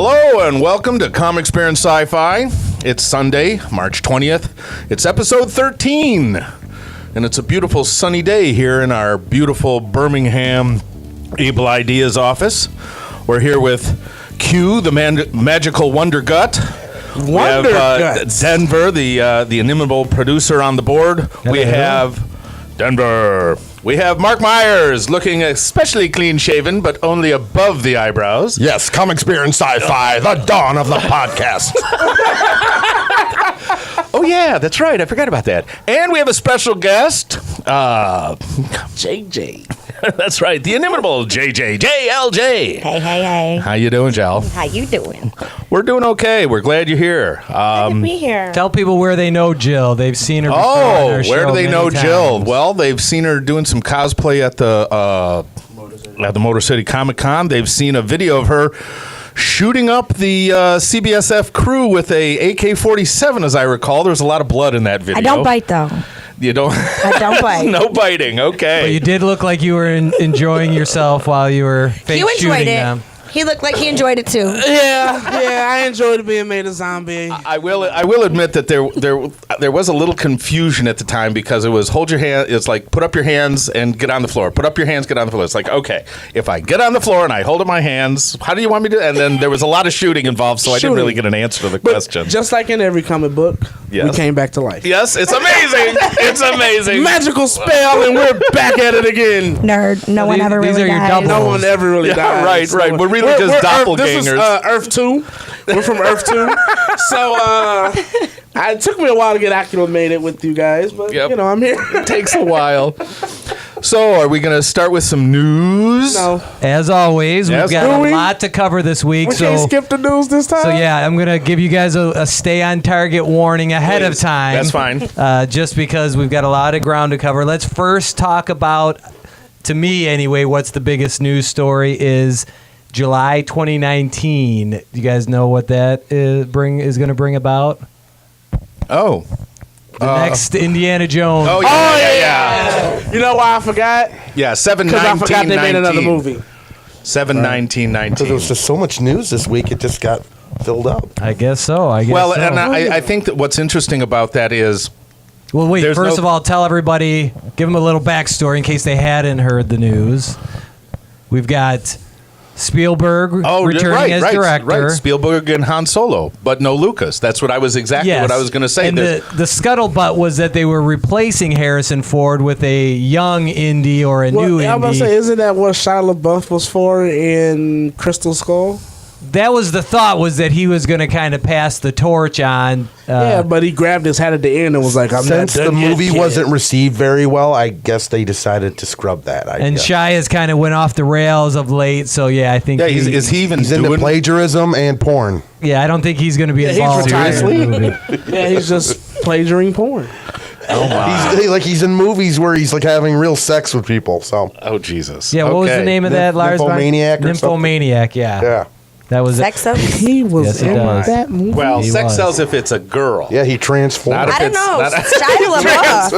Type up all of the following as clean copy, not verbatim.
Hello and welcome to Comic Experience Sci-Fi. It's Sunday, March 20th. It's episode 13. And it's a beautiful sunny day here in our beautiful Birmingham Able Ideas office. We're here with Q, the magical Wonder Gut. Wonder Guts. Denver, the inimitable producer on the board. Hello. We have Denver. We have Mark Myers, looking especially clean-shaven, but only above the eyebrows. Yes, Comic Experience Sci-Fi, the dawn of the podcast. Oh, yeah, that's right. I forgot about that. And we have a special guest, JJ. That's right, the inimitable JJ, JLJ. Hey. How you doing, Jal? How you doing? We're doing okay. We're glad you're here. Good to be here. Tell people where they know Jill. They've seen her before on Oh, our show where do they many know Jill? times. Well, they've seen her doing some cosplay at the Motor City Comic Con. They've seen a video of her shooting up the CBSF crew with a AK-47, as I recall. There's a lot of blood in that video. I don't bite though. You don't? I don't bite. No biting. Okay. But you did look like you were enjoying yourself while you were fake You enjoyed shooting it. them. He looked like he enjoyed it too. Yeah, I enjoyed being made a zombie. I will admit that there was a little confusion at the time because it was hold your hand. It's like put up your hands and get on the floor. Put up your hands, get on the floor. It's like, okay, if I get on the floor and I hold up my hands, how do you want me to? And then there was a lot of shooting involved, so I didn't really get an answer to the But question. just like in every comic book, Yes. we came back to life. Yes, it's amazing. It's amazing. Magical spell, and we're back at it again. Nerd. No one these- ever these really are your dies. doubles. No one ever really dies. right. We're really just doppelgangers. This is Earth 2. We're from Earth 2. So it took me a while to get acclimated with you guys, but Yep. I'm here. It takes a while. So, are we going to start with some news? No, As always, Yes, we've got do a we? lot to cover this week. we can't So, skip the news this time. so yeah, I'm going to give you guys a stay on target warning ahead of Please. time. That's fine. Just because we've got a lot of ground to cover. Let's first talk about, to me anyway, what's the biggest news story is July 2019. Do you guys know what that is going to bring about? Oh. The next Indiana Jones. Oh, yeah. You know why I forgot? Yeah, Because I forgot they made another movie. 7/19/19. Because there was just so much news this week, it just got filled up. I guess so. Well, so. and I think that what's interesting about that is Well, wait. There's First no- of all, tell everybody, give them a little backstory in case they hadn't heard the news. We've got Spielberg returning as director. Right. Spielberg and Han Solo, but no Lucas. That's what I was what I was going to say. And the scuttlebutt was that they were replacing Harrison Ford with a young Indy or a new I'm about to Indy. say, isn't that what Shia LaBeouf was for in Crystal Skull? That was the thought, was that he was going to kind of pass the torch on. Yeah, but he grabbed his hat at the end and was like, I'm Since not the done yet, movie kid. wasn't received very well, I guess they decided to scrub that. And Shia's kind of went off the rails of late, so yeah, I think Yeah, is he even He's doing? into plagiarism and porn. I don't think he's going to be he's involved in retired. the movie. Yeah, he's just plagiaring porn. He's in movies where he's like having real sex with people. So Oh Jesus! Yeah, what was the Okay. name of that, Lars? Nymphomaniac or something? Nymphomaniac, yeah. yeah, That was Sex it. sells? He was Yes, he in does. that movie. Well, He sex was. sells if it's a girl. yeah, he transformed. Not if I don't it's know. not- Shia LaBeouf.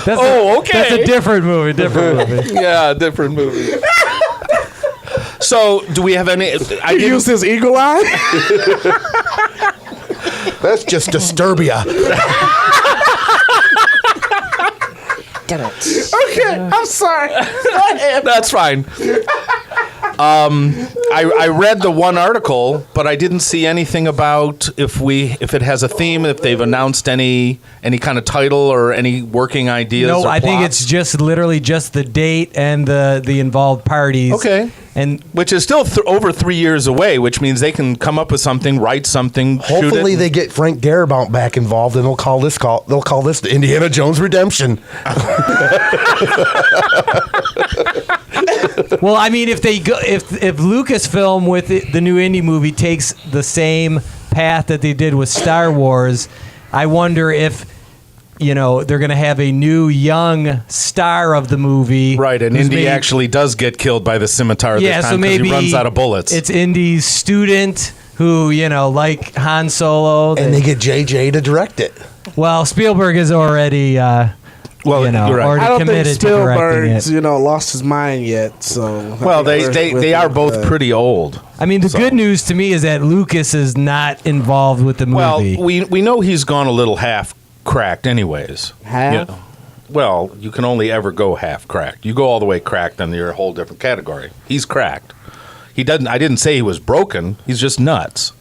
That's okay. That's a different movie. Yeah, different movie. So, do we have any? I He used his eagle eye. That's just Disturbia. Okay, I'm sorry. That's fine. I read the one article, but I didn't see anything about if it has a theme, if they've announced any kind of title or any working ideas. No, or I think plots. it's just literally just the date and the involved parties. Okay. And Which is still over 3 years away, which means they can come up with something, write something. shoot Hopefully, it. they get Frank Darabont back involved, and they'll call this the Indiana Jones Redemption. well, I mean, if they go, if Lucasfilm with the new indie movie takes the same path that they did with Star Wars, I wonder if they're going to have a new young star of the movie. Right, and who's Indy maybe- actually does get killed by the scimitar Yeah, this so time because maybe he runs out of bullets. It's Indy's student who, like Han Solo. And they get JJ to direct it. Well, Spielberg has already Well, you know, you're right. or I to don't commit think it to directing it. Spielberg's lost his mind yet. So Well, they are both pretty old. I mean, the good news to me is that Lucas is not involved with the movie. Well, we know he's gone a little half cracked, anyways. Half? You know, well, you can only ever go half cracked. You go all the way cracked, then you're a whole different category. He's cracked. He doesn't. I didn't say he was broken. He's just nuts.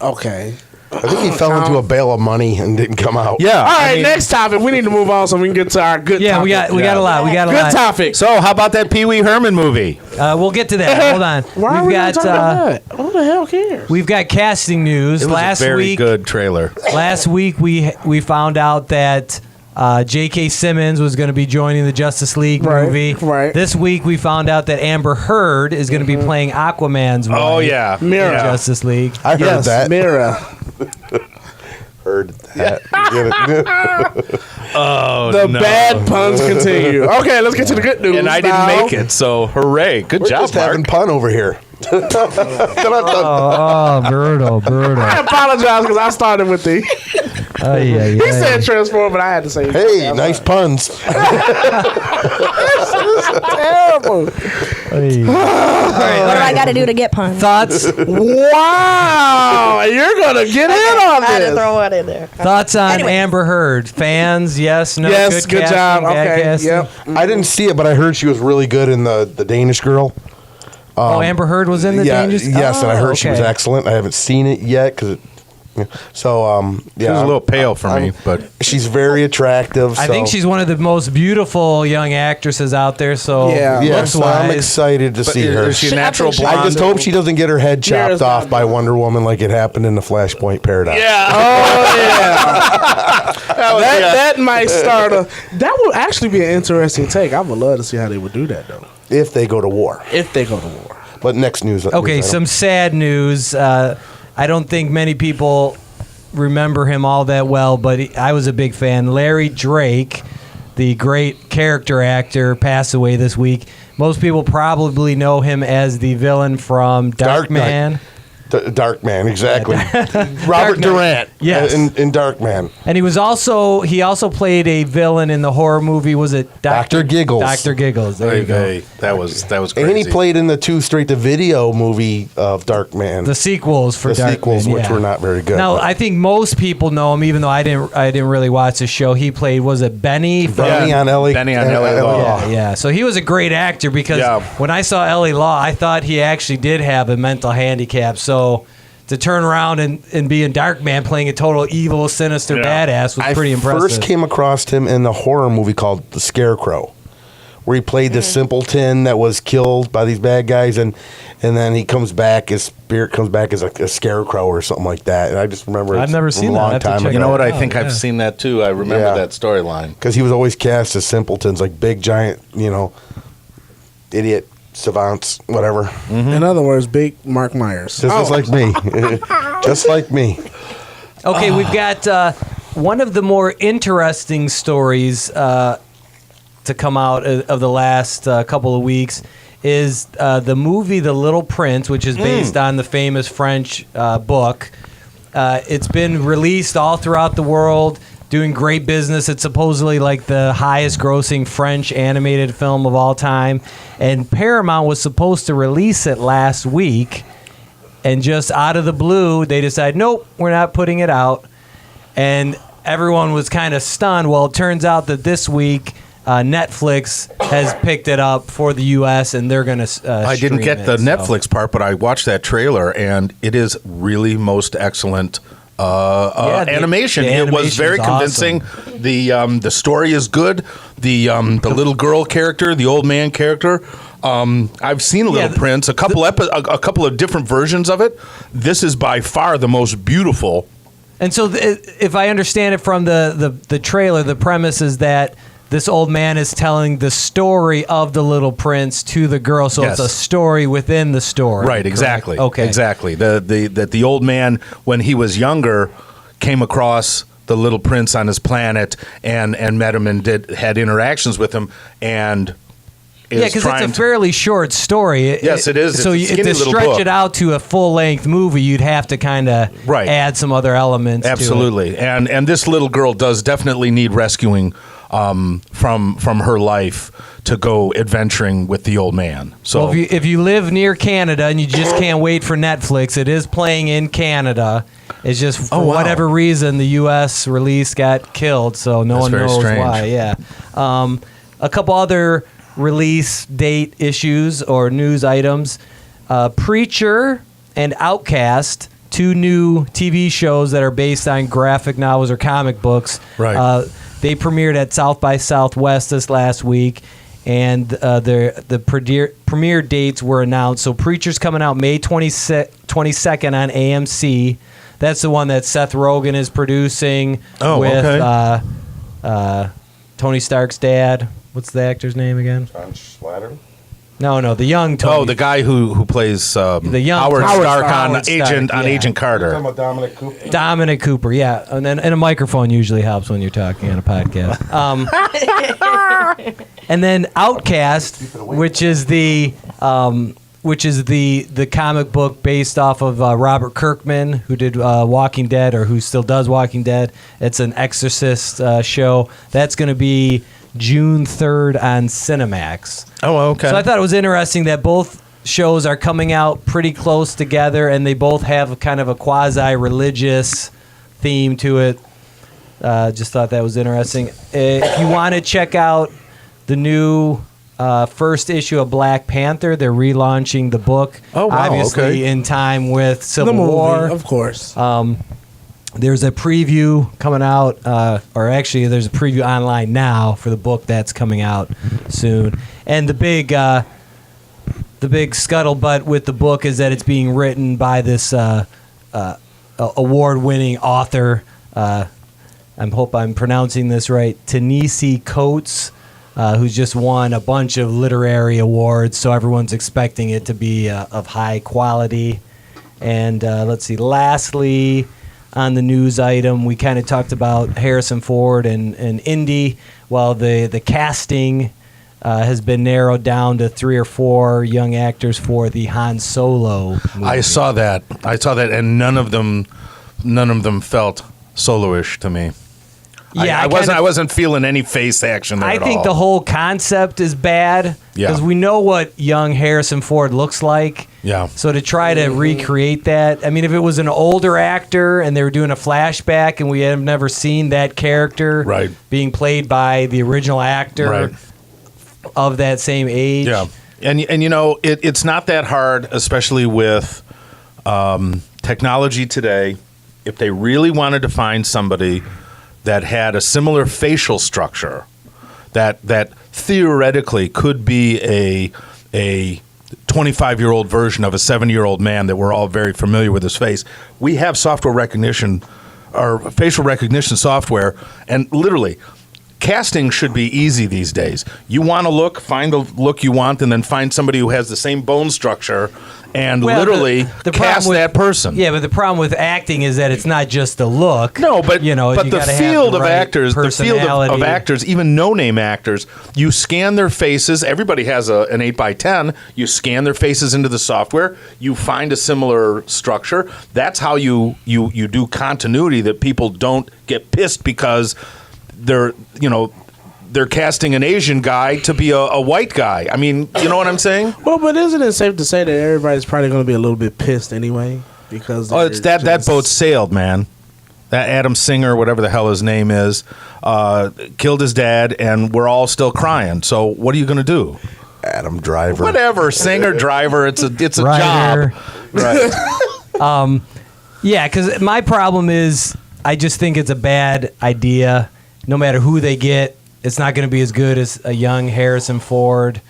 Okay. I think he fell into a bale of money and didn't come out. Yeah. All right, next topic. We need to move on so we can get to our good yeah, topic. we got a lot. We got a Good lot. topic. So, how about that Pee Wee Herman movie? We'll get to that. Hold on. Why are we not talking about that? Who the hell cares? We've got casting news. It was Last a very week, good trailer. Last week we found out that J.K. Simmons was going to be joining the Justice League movie. Right. This week we found out that Amber Heard is going to be playing Aquaman's wife. Oh yeah, in Mira. Justice League. I heard Yes, that. Mira. Heard that. Get it? Oh, The no. bad puns continue. Okay, let's get to the good news. And I now. didn't make it, so hooray! Good We're job, just having Mark. pun over here. Oh, brutal. I apologize because I started with the. He said transform, but I had to say. Hey, nice puns. Terrible. What do I got to do to get puns? Thoughts Wow, you're gonna get in on I had to this. throw one in there. Thoughts on Anyway. Amber Heard? Fans? Yes, no. Yes, good casting, job. bad Okay, casting? yep. I didn't see it, but I heard she was really good in the Danish Girl. Oh, Amber Heard was in the Dangerous. Yes, and I heard she was okay. excellent. I haven't seen it yet because yeah. So She was a little pale for me, but she's very attractive. I think so- she's one of the most beautiful young actresses out there. So Yeah. Yeah, looks so I'm wise. excited to see her. is she a natural I think I blonde? just hope she doesn't get her head chopped Mira's off not by good. Wonder Woman like it happened in the Flashpoint Paradox. Yeah. Oh yeah. that might start a. That would actually be an interesting take. I would love to see how they would do that though. If they go to war. If they go to war. But next news. Okay, news item. some sad news. I don't think many people remember him all that well, but I was a big fan. Larry Drake, the great character actor, passed away this week. Most people probably know him as the villain from Dark Knight. Darkman. Darkman, exactly. Robert Dark Knight. Durant. Yes. In Darkman. And he also played a villain in the horror movie. Was it Dr. Giggles. Dr. Giggles. There you go. Hey, that was crazy. And he played in the 2 straight-to-video movie of Darkman. The sequels for The Darkman, sequels, which yeah. were not very good. Now, but- I think most people know him, even though I didn't really watch the show. He played, was it Benny? From, Benny on LA. Benny on LA Law. Yeah. So he was a great actor because Yeah. when I saw L.A. Law, I thought he actually did have a mental handicap. So to turn around and be in Darkman playing a total evil, sinister Yeah. badass was I pretty impressive. first came across him in the horror movie called The Scarecrow, where he played the simpleton that was killed by these bad guys, and then he comes back, his spirit comes back as a scarecrow or something like that. And I just remember I've never seen a that. I long have to time check ago. You know what? I Oh, think yeah. I've seen that too. I remember Yeah. that storyline. Because he was always cast as simpletons, like big, giant, idiot savants, whatever. In other words, big Mark Myers. Just like me. Just like me. Okay, we've got one of the more interesting stories to come out of the last couple of weeks is the movie The Little Prince, which is based on the famous French book. It's been released all throughout the world, doing great business. It's supposedly like the highest grossing French animated film of all time. And Paramount was supposed to release it last week. And just out of the blue, they decided, nope, we're not putting it out. And everyone was kind of stunned. Well, it turns out that this week, Netflix has picked it up for the U.S. and they're going to I didn't get the Netflix part, but I watched that trailer, and it is really most excellent animation. the It was animation very is convincing. The story is good. The little girl character, the old man character. I've seen Little Prince, a couple of different versions of it. This is by far the most beautiful. And so, if I understand it from the trailer, the premise is that this old man is telling the story of the Little Prince to the girl, so Yes. it's a story within the story. Right, correct? exactly. Okay. Exactly. The old man, when he was younger, came across the Little Prince on his planet and met him and had interactions with him, and Yeah, because it's a fairly short story. Yes, it is. So It's a skinny to little stretch book. it out to a full-length movie, you'd have to kind of Right. add some other elements. Absolutely. And this little girl does definitely need rescuing. from her life to go adventuring with the old man. So Well, if you live near Canada and you just can't wait for Netflix, it is playing in Canada. It's just for whatever reason the U.S. release got killed, so no one knows why. Yeah. A couple other release date issues or news items. Preacher and Outcast, two new TV shows that are based on graphic novels or comic books. Right. They premiered at South by Southwest this last week, and the premiere dates were announced. So Preacher's coming out May 22nd on AMC. That's the one that Seth Rogen is producing with Tony Stark's dad. What's the actor's name again? John Slatter. No, the young Tony. Oh, the guy who plays the young Howard Stark Howard on Stark, Agent Carter. Talking about Dominic Cooper. Dominic Cooper, yeah, and a microphone usually helps when you're talking on a podcast. And then Outcast, which is the comic book based off of Robert Kirkman, who did Walking Dead, or who still does Walking Dead. It's an Exorcist show. That's going to be June 3rd on Cinemax. Oh, okay. So I thought it was interesting that both shows are coming out pretty close together, and they both have kind of a quasi-religious theme to it. Just thought that was interesting. If you want to check out the new first issue of Black Panther, they're relaunching the book. Oh, wow, obviously okay. in time with Civil The movie, War. of course. There's a preview coming out, or actually there's a preview online now for the book that's coming out soon. And the big scuttlebutt with the book is that it's being written by this award-winning author. I hope I'm pronouncing this right. Ta-Nehisi Coates, who's just won a bunch of literary awards, so everyone's expecting it to be of high quality. And let's see, lastly, on the news item, we kind of talked about Harrison Ford and Indy. Well, the casting has been narrowed down to 3 or 4 young actors for the Han Solo movie. I saw that, and none of them felt soloish to me. Yeah, I wasn't feeling any face action there I at think all. the whole concept is bad because we know what young Harrison Ford looks like. Yeah. So to try to recreate that, I mean, if it was an older actor and they were doing a flashback and we have never seen that character being played by the original actor of that same age. Yeah. And you know, it's not that hard, especially with technology today. If they really wanted to find somebody that had a similar facial structure, that theoretically could be a 25-year-old version of a 70-year-old man that we're all very familiar with his face. We have software recognition or facial recognition software, and literally casting should be easy these days. You want to find the look you want, and then find somebody who has the same bone structure and literally cast that person. Yeah, but the problem with acting is that it's not just the look. No, but you know, but you the gotta field have of the right actors, even no-name actors, you scan their faces. Everybody has an 8x10. You scan their faces into the software. You find a similar structure. That's how you do continuity, that people don't get pissed because they're casting an Asian guy to be a white guy. I mean, you know what I'm saying? Well, but isn't it safe to say that everybody's probably going to be a little bit pissed anyway? Because it's that boat sailed, man. That Adam Singer, whatever the hell his name is, killed his dad, and we're all still crying. So what are you going to do? Adam Driver. Whatever, Singer, Driver. It's a Writer. job, right? Yeah, because my problem is I just think it's a bad idea. No matter who they get, it's not going to be as good as a young Harrison Ford.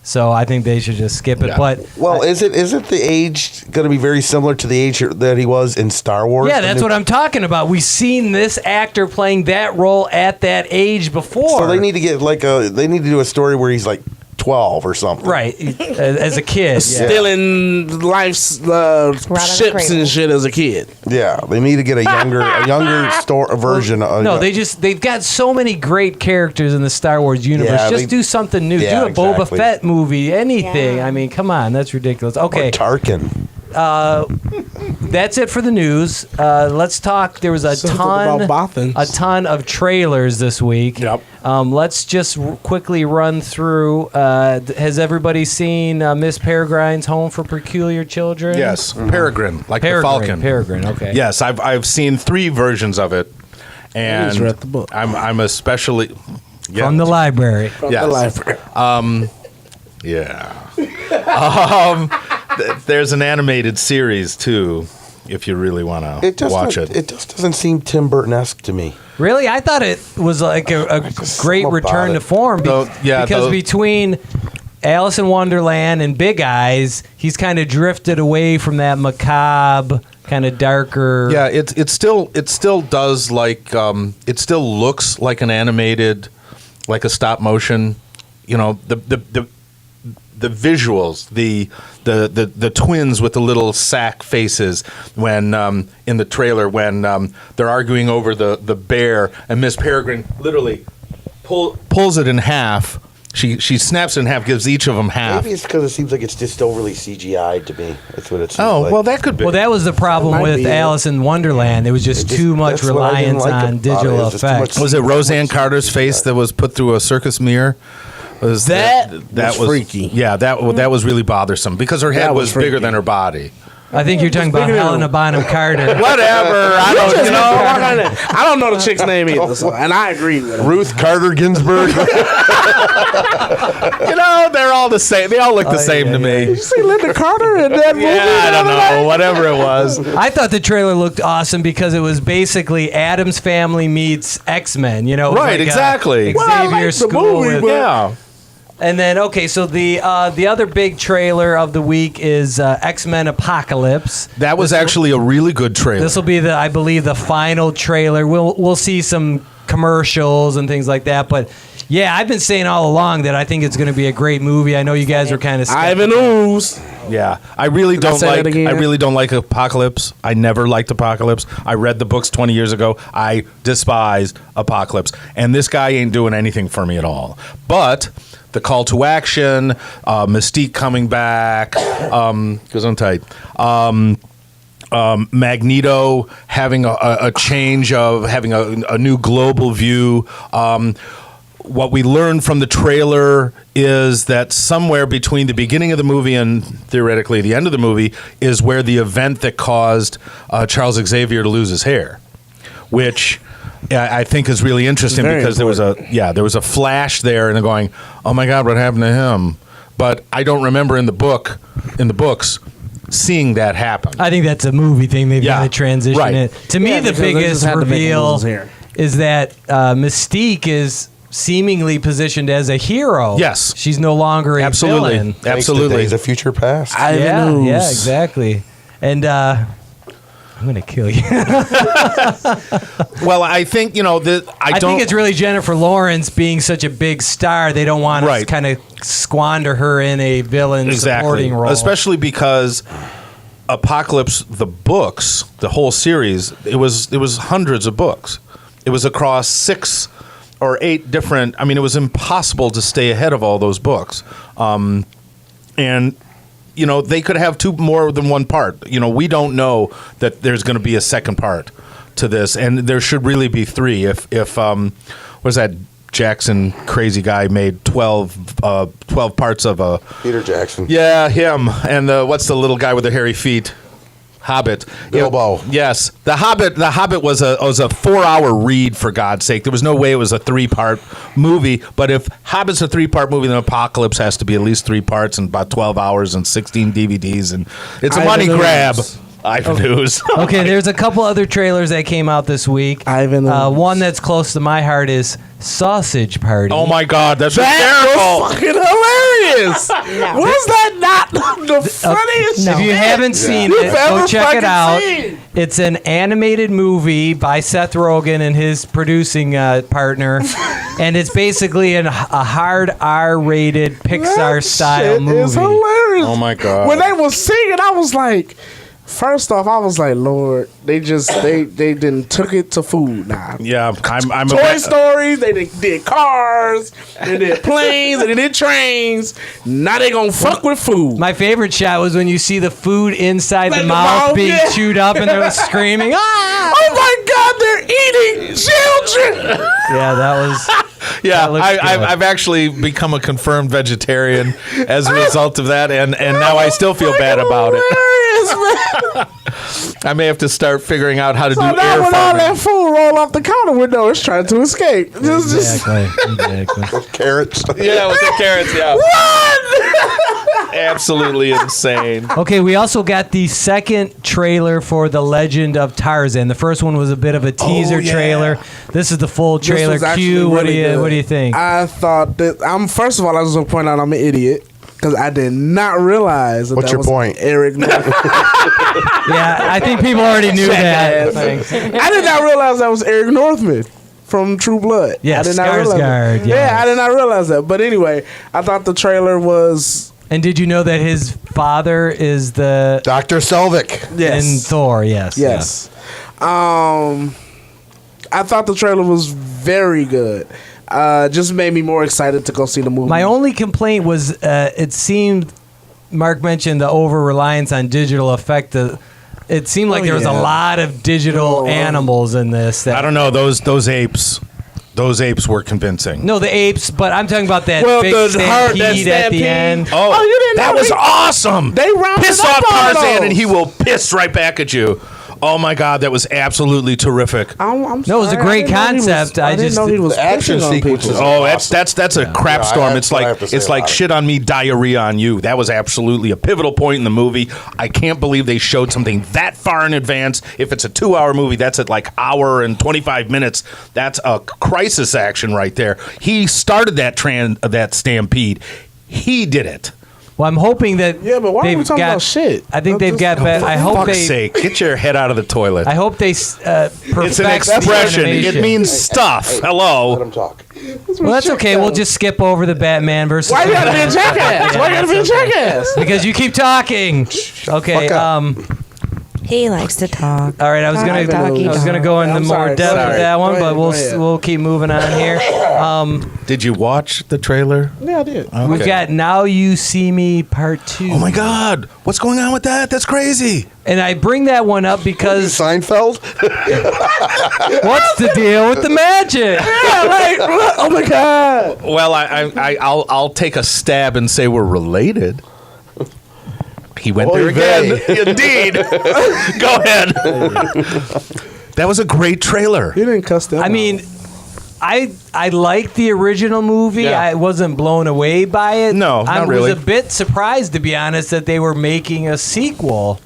So I think they should just skip it. Yeah. But isn't the age going to be very similar to the age that he was in Star Wars? yeah, that's what I'm talking about. We've seen this actor playing that role at that age before. So they need to get they need to do a story where he's like 12 or something. Right, as a kid. Stealing life's ships and shit as a kid. Yeah, they need to get a younger version. No, they've got so many great characters in the Star Wars universe. Yeah, just do something new. Yeah, do a Boba exactly. Fett movie, anything. Yeah. I mean, come on, that's ridiculous. Okay, Or Tarkin. that's it for the news. Let's talk. There was a Something about Bothans. ton of trailers this week. Yep. Let's just quickly run through. Has everybody seen Miss Peregrine's Home for Peculiar Children? Yes, Peregrine, like the Falcon. Peregrine. Okay. Yes, I've seen 3 versions of it, and He's read the book. I'm especially From the library. Yes. The library. Yeah. There's an animated series too, if you really want to watch it. It just doesn't seem Tim Burton-esque to me. Really, I thought it was like a great something return about to it. form because between Alice in Wonderland and Big Eyes, he's kind of drifted away from that macabre, kind of darker. Yeah, it still does like it still looks like an animated, like a stop motion. You know, the visuals, the twins with the little sack faces when in the trailer when they're arguing over the bear and Miss Peregrine literally pulls it in half. She snaps it in half, gives each of them half. Maybe it's because it seems like it's just overly CGI'd to me. That's what it seems Oh, like. well, that could be. Well, that was the problem That might with be it. Alice in Wonderland. There was just too much that's what I didn't reliance like on about it. digital It was just too much effects. Was it Roseanne Carter's face that was put through a circus mirror? Was That was freaky. Yeah, that was really bothersome because her head That was was bigger freaky. than her body. I think you're talking about bigger than- Helena Bonham Carter. Whatever. I don't. You know. I don't know the chick's name either, so, and I agree with her. Ruth Carter Ginsburg. You know, they're all the same. They all look the same to me. You see Linda Carter in that movie? Yeah, I don't know. Whatever it was. I thought the trailer looked awesome because it was basically Addams Family meets X-Men. You know, it was Right, like a exactly. Well, I Xavier like the School movie, with- but- Yeah. And then, okay, so the other big trailer of the week is X-Men Apocalypse. That was actually a really good trailer. This will be I believe, the final trailer. We'll see some commercials and things like that. But yeah, I've been saying all along that I think it's going to be a great movie. I know you guys are kind of Ivan Ooze. Yeah, I really Can I don't say that like. again? I really don't like Apocalypse. I never liked Apocalypse. I read the books 20 years ago. I despised Apocalypse, and this guy ain't doing anything for me at all. But the call to action, Mystique coming back, goes on tight. Magneto having a change of having a new global view. What we learned from the trailer is that somewhere between the beginning of the movie and theoretically the end of the movie is where the event that caused Charles Xavier to lose his hair, which I think is really interesting Very because there was a flash there and they're going, oh my God, what happened to him? But I don't remember in the books seeing that happen. I think that's a movie thing. They've Yeah, got to transition right. it. To me, Yeah, the because they biggest just had to make reveal moves here. is that Mystique is seemingly positioned as a hero. Yes. She's no longer a Absolutely. villain. Absolutely. Days of future past. Yeah, Ooze. yeah, exactly. And I'm going to kill you. Well, I think, I think it's really Jennifer Lawrence being such a big star. They don't want to Right. kind of squander her in a villain supporting role. Especially because Apocalypse, the books, the whole series, it was hundreds of books. It was across 6 or 8 different. I mean, it was impossible to stay ahead of all those books, and they could have more than one part. We don't know that there's going to be a second part to this, and there should really be 3. If was that Jackson crazy guy made 12 parts of a Peter Jackson. yeah, him. And what's the little guy with the hairy feet? Hobbit. Bilbo. Yes. The Hobbit was a 4-hour read, for God's sake. There was no way it was a 3-part movie. But if Hobbit's a 3-part movie, then Apocalypse has to be at least 3 parts and about 12 hours and 16 DVDs. And it's a Ivan money Ooze. grab. Ivan Ooze. Okay, there's a couple other trailers that came out this week. Ivan Ooze. One that's close to my heart is Sausage Party. Oh, my God. That's That hysterical. was fucking hilarious. Was that not the funniest If you shit haven't seen you've it, go ever check it fucking out. seen? It's an animated movie by Seth Rogen and his producing partner, and it's basically a hard R-rated That Pixar-style shit movie. is hilarious. Oh, my God. When they was singing, I was like, First off, I was like, Lord, they didn't took it to food now. Yeah, I'm Toy Stories, they did cars, they did planes, they did trains. Now they gonna fuck with food. My favorite shot was when you see the food inside Like the the mouth mouth, being yeah. chewed up and they're screaming, ah! Oh my God, they're eating children. Yeah, that was. Yeah, That looks good. I've actually become a confirmed vegetarian as a result of that, and now I still feel bad about it. I may have to start figuring out how to do So now air when all farming. that food roll off the counter window, it's trying to escape. Just Exactly. Carrots. Yeah, with the carrots, yeah. Absolutely insane. Okay, we also got the second trailer for The Legend of Tarzan. The first one was a bit of a teaser yeah. trailer. This is the full This trailer. was actually Q, what do really you good. what do you think? I thought that first of all, I just want to point out I'm an idiot because I did not realize that What's that your was point? Eric Northman. Yeah, I think people already knew that. Thanks. I did not realize that was Eric Northman from True Blood. Yes, I did not realize Skarsgård, that. yes. Yeah, I did not realize that. But anyway, I thought the trailer was And did you know that his father is the Dr. Selvig. in Thor? Yes. Yes. I thought the trailer was very good. Just made me more excited to go see the movie. My only complaint was it seemed Mark mentioned the over reliance on digital effect. It seemed like there was a lot of digital animals in this. I don't know, those apes. Those apes were convincing. No, the apes, but I'm talking about that Well, big that stampede at the stampede. end. Oh, you didn't that know was they- awesome. They rounded piss up off all Tarzan those. and he will piss right back at you. Oh my God, that was absolutely terrific. I'm No, it was a sorry, great I didn't know he was- concept. I didn't just- know he was The action pissing on sequences people. Oh, awesome. that's a crap Yeah, storm. that's It's what I like have to say it's like about it. shit on me, diarrhea on you. That was absolutely a pivotal point in the movie. I can't believe they showed something that far in advance. If it's a 2-hour movie, that's at like hour and 25 minutes. That's a crisis action right there. He started that stampede. He did it. Well, I'm hoping that Yeah, but why are we they've talking got about shit? I think they've got. I hope Fuck's they. sake, get your head out of the toilet. I hope they perfect It's an the expression. It animation. means stuff. Let Hello. him talk. Well, that's okay. We'll just skip over the Batman versus. Why you gotta be a Superman. jackass? Why you gotta be a jackass? Because you keep talking. Okay. fuck up. He likes to talk. All right. I was Hi, gonna doggy go into I'm more sorry, depth sorry. with that one, Go but ahead, we'll go ahead. we'll keep moving on here. Did you watch the trailer? Yeah, I did. We've Okay. got Now You See Me Part 2. Oh my God, what's going on with that? That's crazy. And I bring that one up because Seinfeld? what's the deal with the magic? Yeah, like, oh my God. Well, I'll take a stab and say we're related. He went Oy there again. vey. Indeed. Go ahead. That was a great trailer. You didn't cuss them I out. mean, I liked the original movie. Yeah. I wasn't blown away by it. No, I not really. was a bit surprised, to be honest, that they were making a sequel.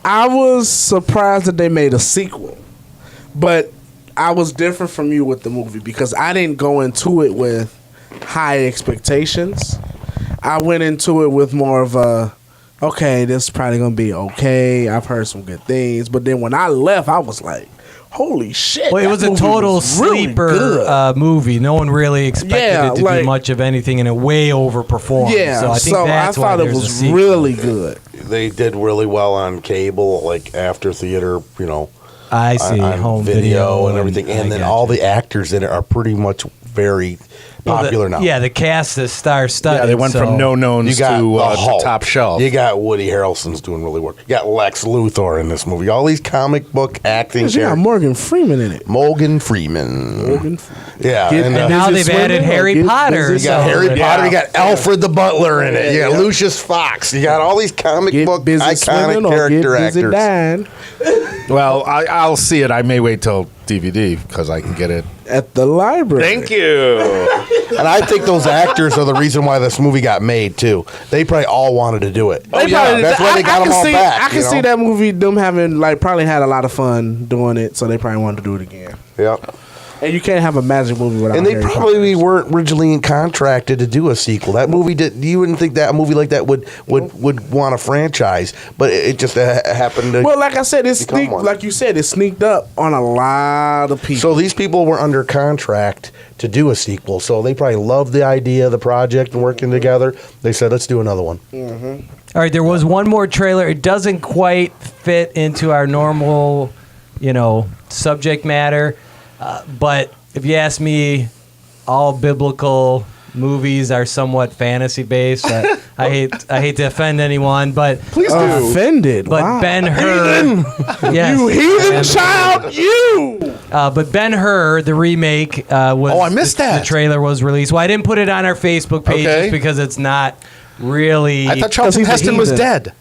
I was surprised that they made a sequel, but I was different from you with the movie because I didn't go into it with high expectations. I went into it with more of a, okay, this is probably gonna be okay. I've heard some good things, but then when I left, I was like, holy shit! Well, it that was a movie total was really sleeper good. movie. No one really expected Yeah, it to like- do much of anything, and it way overperformed. Yeah, so I think that's why thought it there's a was sequel. really good. They did really well on cable, like after theater, I see on home video and everything. And then all the actors in it are pretty much very popular now. Yeah, the cast is star-studded. Yeah, they went from no knowns You got to the Hulk. top shelf. You got Woody Harrelson's doing really well. You got Lex Luthor in this movie. All these comic book acting You got characters. Morgan Freeman in it. Morgan Freeman. Morgan Freeman. Yeah, Get- and, And now Busy they've added swimming or Harry get Potter. busy you got so- Harry Yeah. Potter. You got Alfred the Butler in it. You got Yeah. Lucius Fox. You got all these comic Get book busy iconic swimming or character get busy actors. dying Well, I'll see it. I may wait till DVD because I can get it. at the library. Thank you. And I think those actors are the reason why this movie got made too. They probably all wanted to do it. They probably- That's why they got can them all see, back. I can you know? see that movie. Them having probably had a lot of fun doing it, so they probably wanted to do it again. Yep. And you can't have a magic movie without. And they Harry probably Potter. weren't originally contracted to do a sequel. That movie you wouldn't think that a movie like that would want a franchise, but it just happened to. Well, like I said, one. like you said, it sneaked up on a lot of people. So these people were under contract to do a sequel. So they probably loved the idea of the project and working together. They said, let's do another one. All right, there was one more trailer. It doesn't quite fit into our normal, subject matter. But if you ask me, all biblical movies are somewhat fantasy based. I hate to offend anyone, but Please do. Offended. But wow. Ben-Hur, yes, You heathen child, you! but Ben-Hur, the remake, was. Oh, I missed that. The trailer was released. Well, I didn't put it on our Facebook page Okay. just because it's not really. I thought Charlton he's a Heston was heathen. dead.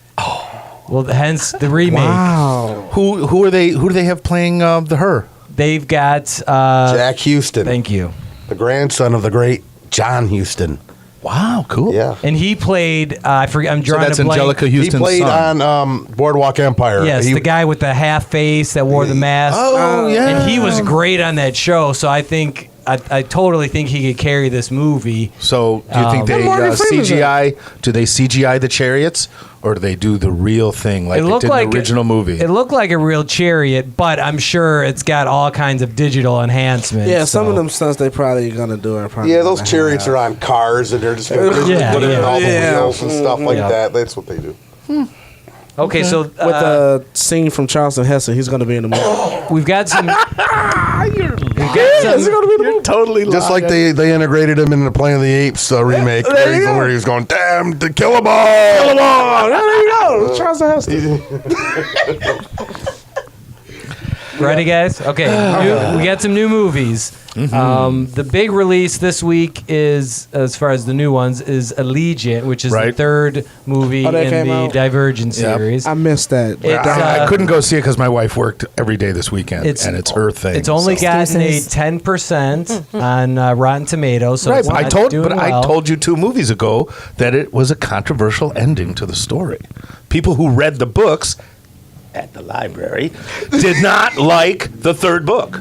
Well, hence the remake. Wow. Who are they? Who do they have playing the her? They've got. Jack Houston, Thank you. the grandson of the great John Houston. Wow, cool. Yeah. And he played. I forget. I'm So drawing that's a blank. Angelica He Houston's played son. on Boardwalk Empire. Yes, He- the guy with the half face that wore the mask. Oh, yeah. And he was great on that show. So I think I totally think he could carry this movie. So do you think they Morgan Freeman's in it. CGI? Do they CGI the chariots, or do they do the real thing like It they looked did like in the original movie? It looked like a real chariot, but I'm sure it's got all kinds of digital enhancements. Yeah, some so- of them stunts they probably gonna do are probably. Yeah, those gonna chariots have. are on cars and they're just going to Yeah, put it in yeah. all the Yeah. wheels and stuff like Yeah. that. That's what they do. Okay, so With the scene from Charleston Heston, he's gonna be in the movie. we've got some. Is he gonna be in the movie? Totally. Just like they integrated him in the Planet of the Apes remake, There you go. where he was going, damn, to kill them all. Oh, there you go. Charleston Heston. Ready, guys? Okay, we got some new movies. The big release this week is, as far as the new ones, is Allegiant, which is the Right. third movie Oh, that in came the out? Divergent Yep. series. I missed that. It's, I couldn't go see it because my wife worked every day this weekend, and it's her thing. It's only so. gotten a Excuses. 10% on Rotten Tomatoes, so right. it's But not doing I well. told you 2 movies ago that it was a controversial ending to the story. People who read the books at the library did not like the third book.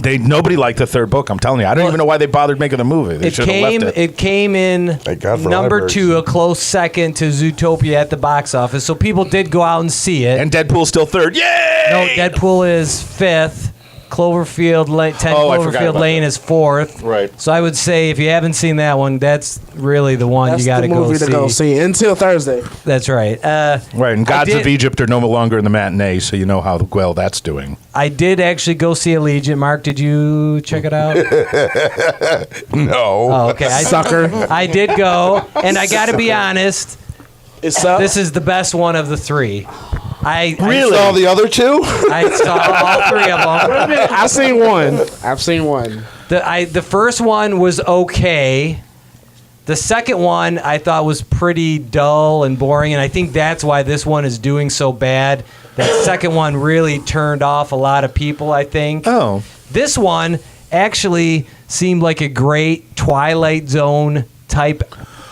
Nobody liked the third book. I'm telling you, I don't even know why they bothered making the movie. They should have left it. It came in Thank God for number libraries. 2, a close second to Zootopia at the box office. So people did go out and see it. And Deadpool's still third. Yay! No, Deadpool is 5th. Cloverfield Lane, 10 Oh, I forgot Cloverfield about Lane that. is 4th. Right. So I would say if you haven't seen that one, that's really the one That's you got the to movie go to go see until Thursday. That's right. Right, and Gods of Egypt are no longer in the matinee, so you know how well that's doing. I did actually go see Allegiant. Mark, did you check it out? No. Oh, okay. Sucker. I did go, and I got to be honest. It's up. This is the best one of the 3. You saw the other two? I saw all 3 of them. I've seen one. I've seen one. The first one was okay. The second one I thought was pretty dull and boring, and I think that's why this one is doing so bad. That second one really turned off a lot of people, I think. Oh. This one actually seemed like a great Twilight Zone type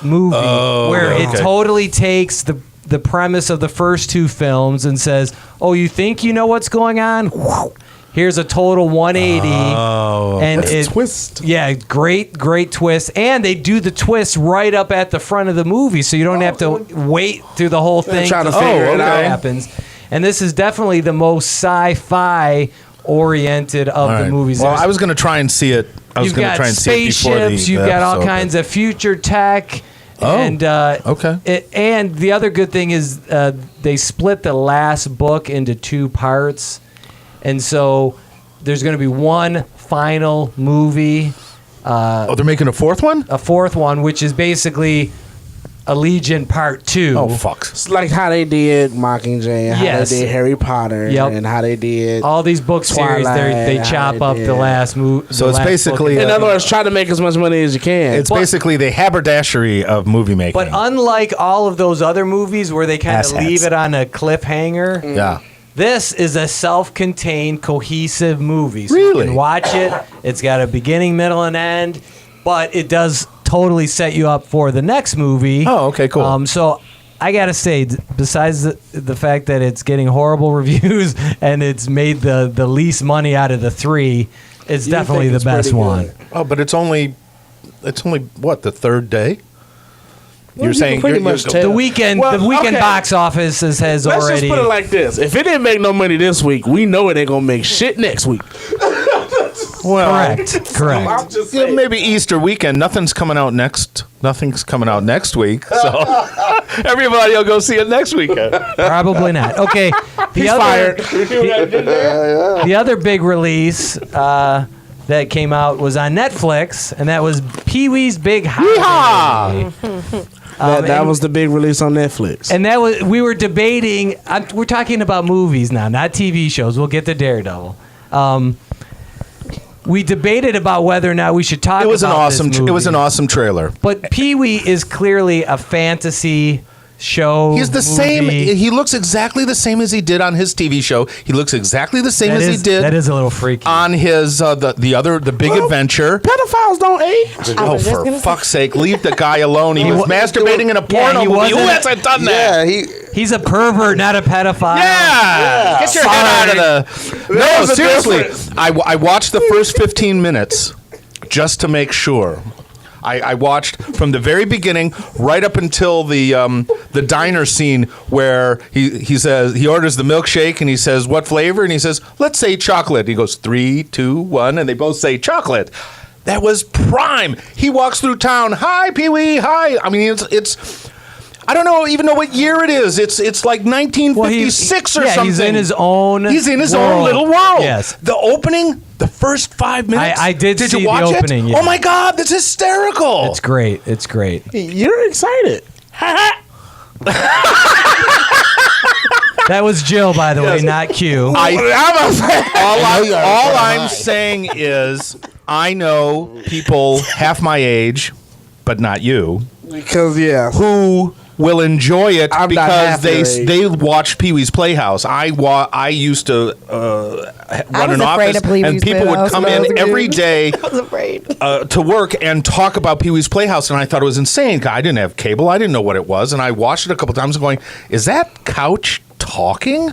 movie where it okay. totally takes the premise of the first 2 films and says, "Oh, you think you know what's going on? Whoa. Here's a total 180." Oh. And That's a twist. Yeah, great twist. And they do the twist right up at the front of the movie, so you don't have to wait through the whole thing try to see figure it what out. happens. And this is definitely the most sci-fi oriented of All the right. movies. Well, There's- I was going to try and see it. I was You've going to got try and see it before spaceships. the You've got all episode, kinds of future tech. Oh, And okay. And the other good thing is they split the last book into 2 parts, and so there's going to be one final movie, Oh, they're making a 4th one? a 4th one, which is basically Allegiant Part 2. Oh, fuck. It's like how they did Mockingjay, and how Yes. they did Harry Potter, Yep. and how they did. All these book series, they Twilight, chop how up they the did. last movie. So it's basically In other words, try to make as much money as you can. It's basically the haberdashery of movie making. But unlike all of those other movies where they kind of Asshats. leave it on a cliffhanger, yeah. this is a self-contained, cohesive movie. So Really? you can watch it. It's got a beginning, middle, and end, but it does totally set you up for the next movie. Oh, okay, cool. So I gotta say, besides the fact that it's getting horrible reviews and it's made the least money out of the 3, It's You definitely think the it's best pretty one. good. Oh, but it's only what, the third day? Well, You're you saying can pretty much tell. The weekend Okay. box office has Let's already. just put it like this: if it didn't make no money this week, we know it ain't gonna make shit next week. Well, Correct. I'm just yeah, saying. maybe Easter weekend. Nothing's coming out next week. So everybody will go see it next weekend. Probably not. Okay. He's fired. The other big release that came out was on Netflix, and that was Pee-wee's Big Holiday. That was the big release on Netflix. And that was we were debating. We're talking about movies now, not TV shows. We'll get to Daredevil. We debated about whether or not we should talk. It was about this movie. It was an awesome trailer. But Pee-wee is clearly a fantasy show. He's the movie. same. He looks exactly the same as he did on his TV show. He looks exactly the same as he did That is a little freaky. on his the Big Adventure. Pedophiles don't age. Oh, was just for gonna fuck's sake, leave the guy alone. He was masturbating in a Yeah, porno he movie. Who wasn't- hasn't done that? Yeah, He's a pervert, not a pedophile. Yeah. Get your head out of the. No, There's a seriously. difference. I watched the first 15 minutes just to make sure. I watched from the very beginning right up until the diner scene where he says he orders the milkshake and he says what flavor and he says let's say chocolate. He goes 3, 2, 1 and they both say chocolate. That was prime. He walks through town. Hi, Pee-wee. Hi. I mean, it's. I don't even know what year it is. It's like 1956 or something. He's in his own. He's in his world. own little world. Yes. The opening, the first 5 minutes. I did see you the watch opening, it? yeah. Oh my God, that's hysterical. It's great. It's great. You're excited. That was Jill, by the way, not Q. all I'm saying is I know people half my age, but not you, Because who will enjoy it I'm not because half your age. they watch Pee-wee's Playhouse. I used to run an afraid office, of Pee-wee's and people would Playhouse come when I was in a every kid. day I was afraid. to work and talk about Pee-wee's Playhouse, and I thought it was insane. I didn't have cable. I didn't know what it was, and I watched it a couple times going, is that couch talking?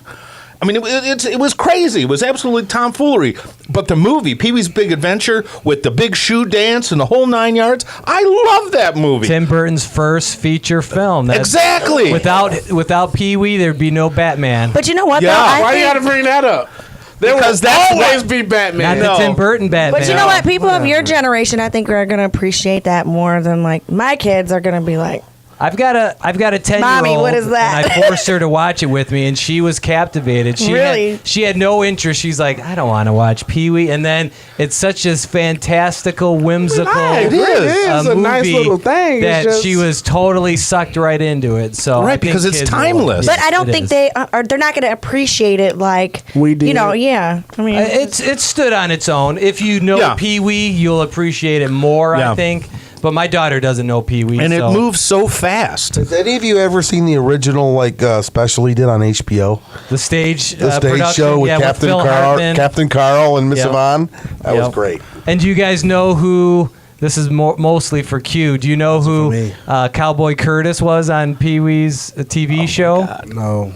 I mean, it was crazy. It was absolutely tomfoolery. But the movie, Pee-wee's Big Adventure, with the big shoe dance and the whole 9 yards, I love that movie. Tim Burton's first feature film. Exactly. Without Pee-wee, there'd be no Batman. But you know what? Yeah. Though? I why you think- got to bring that up? There Because will that's always what- be Batman. not the Tim Burton Batman. But you know what? People of your generation, I think, are going to appreciate that more than like my kids are going to be like, I've got a 10-year-old. Mommy, what is that? And I forced her to watch it with me, and she was captivated. Really? She had no interest. She's like, I don't want to watch Pee-wee. And then it's such this fantastical, whimsical It is a movie nice little thing. It's that just- she was totally sucked right into it. So I Right, think because it's kids will- timeless. Yes, but I don't it think is. they are. They're not going to appreciate it like We did. You know, yeah. I mean, It stood on its own. If you know Yeah. Pee-wee, you'll appreciate it more, Yeah. I think. But my daughter doesn't know Pee-wee. And so. it moves so fast. Has any of you ever seen the original special he did on HBO? The stage, The stage production, show with yeah, Captain Phil Carl, Hartman. Captain Carl and Miss Yep. Yvonne. That was Yep. great. And do you guys know who? This is mostly for Q. Do you know who me. Cowboy Curtis was on Pee-wee's TV show? No.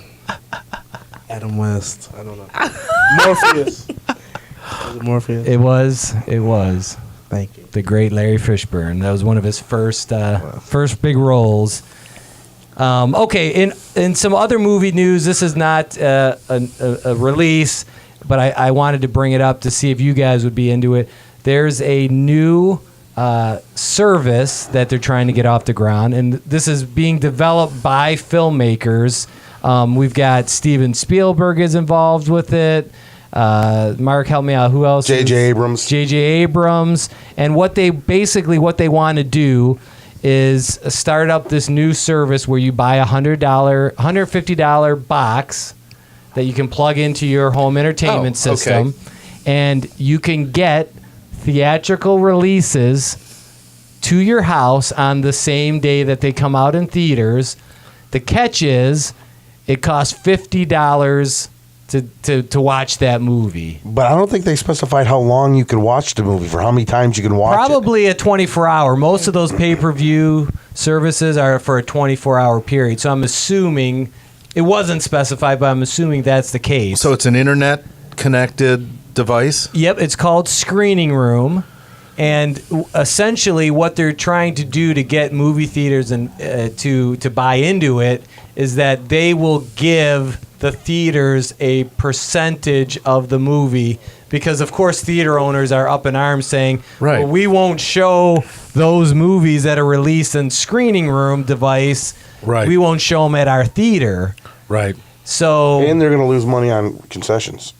Adam West. I don't know. Morpheus. Was it Morpheus? It was Thank you. the great Larry Fishburne. That was one of his first big roles. Okay, in some other movie news, this is not a release, but I wanted to bring it up to see if you guys would be into it. There's a new service that they're trying to get off the ground, and this is being developed by filmmakers. We've got Steven Spielberg is involved with it. Mark, help me out. Who else? J.J. Abrams. J.J. Abrams. And what they want to do is start up this new service where you buy a $150 box that you can plug into your home entertainment Oh, okay. system, and you can get theatrical releases to your house on the same day that they come out in theaters. The catch is it costs $50 to watch that movie. But I don't think they specified how long you can watch the movie, for how many times you can watch Probably a 24-hour. Most of those pay-per-view services are for a 24-hour period. So I'm assuming it wasn't specified, but I'm assuming that's the case. So it's an internet connected device? Yep, it's called Screening Room. And essentially what they're trying to do to get movie theaters and to buy into it is that they will give the theaters a percentage of the movie, because of course theater owners are up in arms saying, Right. well, we won't show those movies that are released in Screening Room device. Right. We won't show them at our theater. Right. So And they're going to lose money on concessions.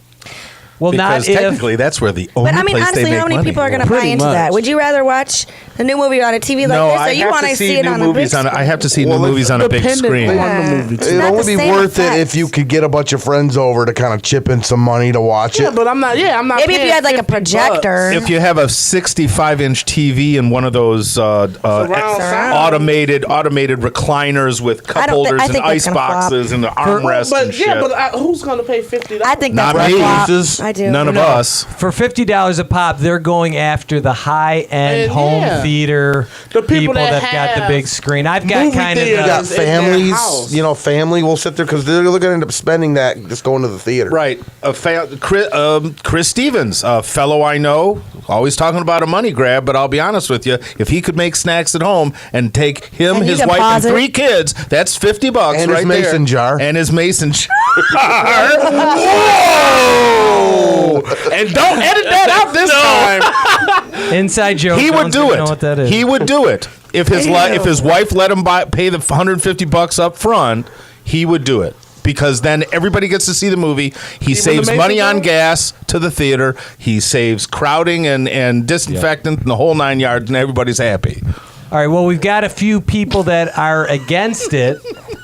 well, Because not if technically that's where the only But I mean, place honestly, they make how many money. people are going to buy Pretty into much. that? Would you rather watch the new movie on a TV like No, this, or I you have want to to see see it new on a big movies on. I have to see new movies on a big Dependent screen. on the movie, too. It'd not only the be same worth it effect. if you could get a bunch of friends over to kind of chip in some money to watch Yeah, it. but I'm not. Yeah, I'm not. Maybe if you paying had like a 50 projector. bucks. If you have a 65-inch TV and one of those sound. automated recliners with cup I holders and think ice that's gonna flop. boxes and the armrests and But shit. yeah, but who's gonna pay $50? I think Not that's me. a flop. Uses I do. None of us. for $50 a pop, they're going after the high-end And home yeah. theater The people that that got the have big screen. I've got movie kind of theaters. You got in their families, house. family will sit there because they're going to end up spending that just going to the theater. Right. Chris Stevens, a fellow I know, always talking about a money grab, but I'll be honest with you, if he could make snacks at home and take him, And you his can wife, and pause it. 3 kids, that's $50 And right his mason there. jar. And his mason jar. Whoa! And don't edit that out this time. inside joke. He No would one's do gonna it. know what that is. He would do it. If his wife let him pay the $150 up front, he would do it. Because then everybody gets to see the movie. He saves the money mason on jar? gas to the theater. He saves crowding and disinfectant and the whole 9 yards, and everybody's happy. All right, well, we've got a few people that are against it.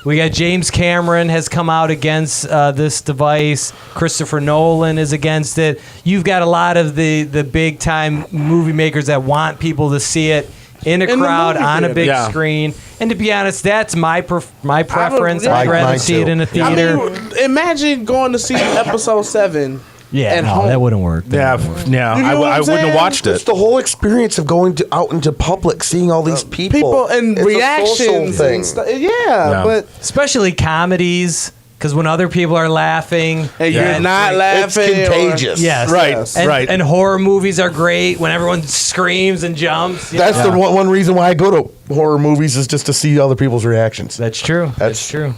We got James Cameron has come out against this device. Christopher Nolan is against it. You've got a lot of the big-time movie makers that want people to see it in a the crowd movie on a theater. big Yeah. screen. And to be honest, that's my preference. yeah. I'd rather Mine see too. it in a I theater. mean, imagine going to see episode 7. yeah, at no, home. that wouldn't work. Yeah, You know what I I'm wouldn't have saying? watched It's it. the whole experience of going out into public, seeing all these people. People and It's a social reactions thing. and stuff. Yeah, but Especially comedies, because when other people are laughing, and Yeah. you're not It's laughing. contagious. yes, Right, Yes. right. And horror movies are great when everyone screams and jumps. you That's know? the one reason why I go to horror movies is just to see other people's reactions. That's true. That's true.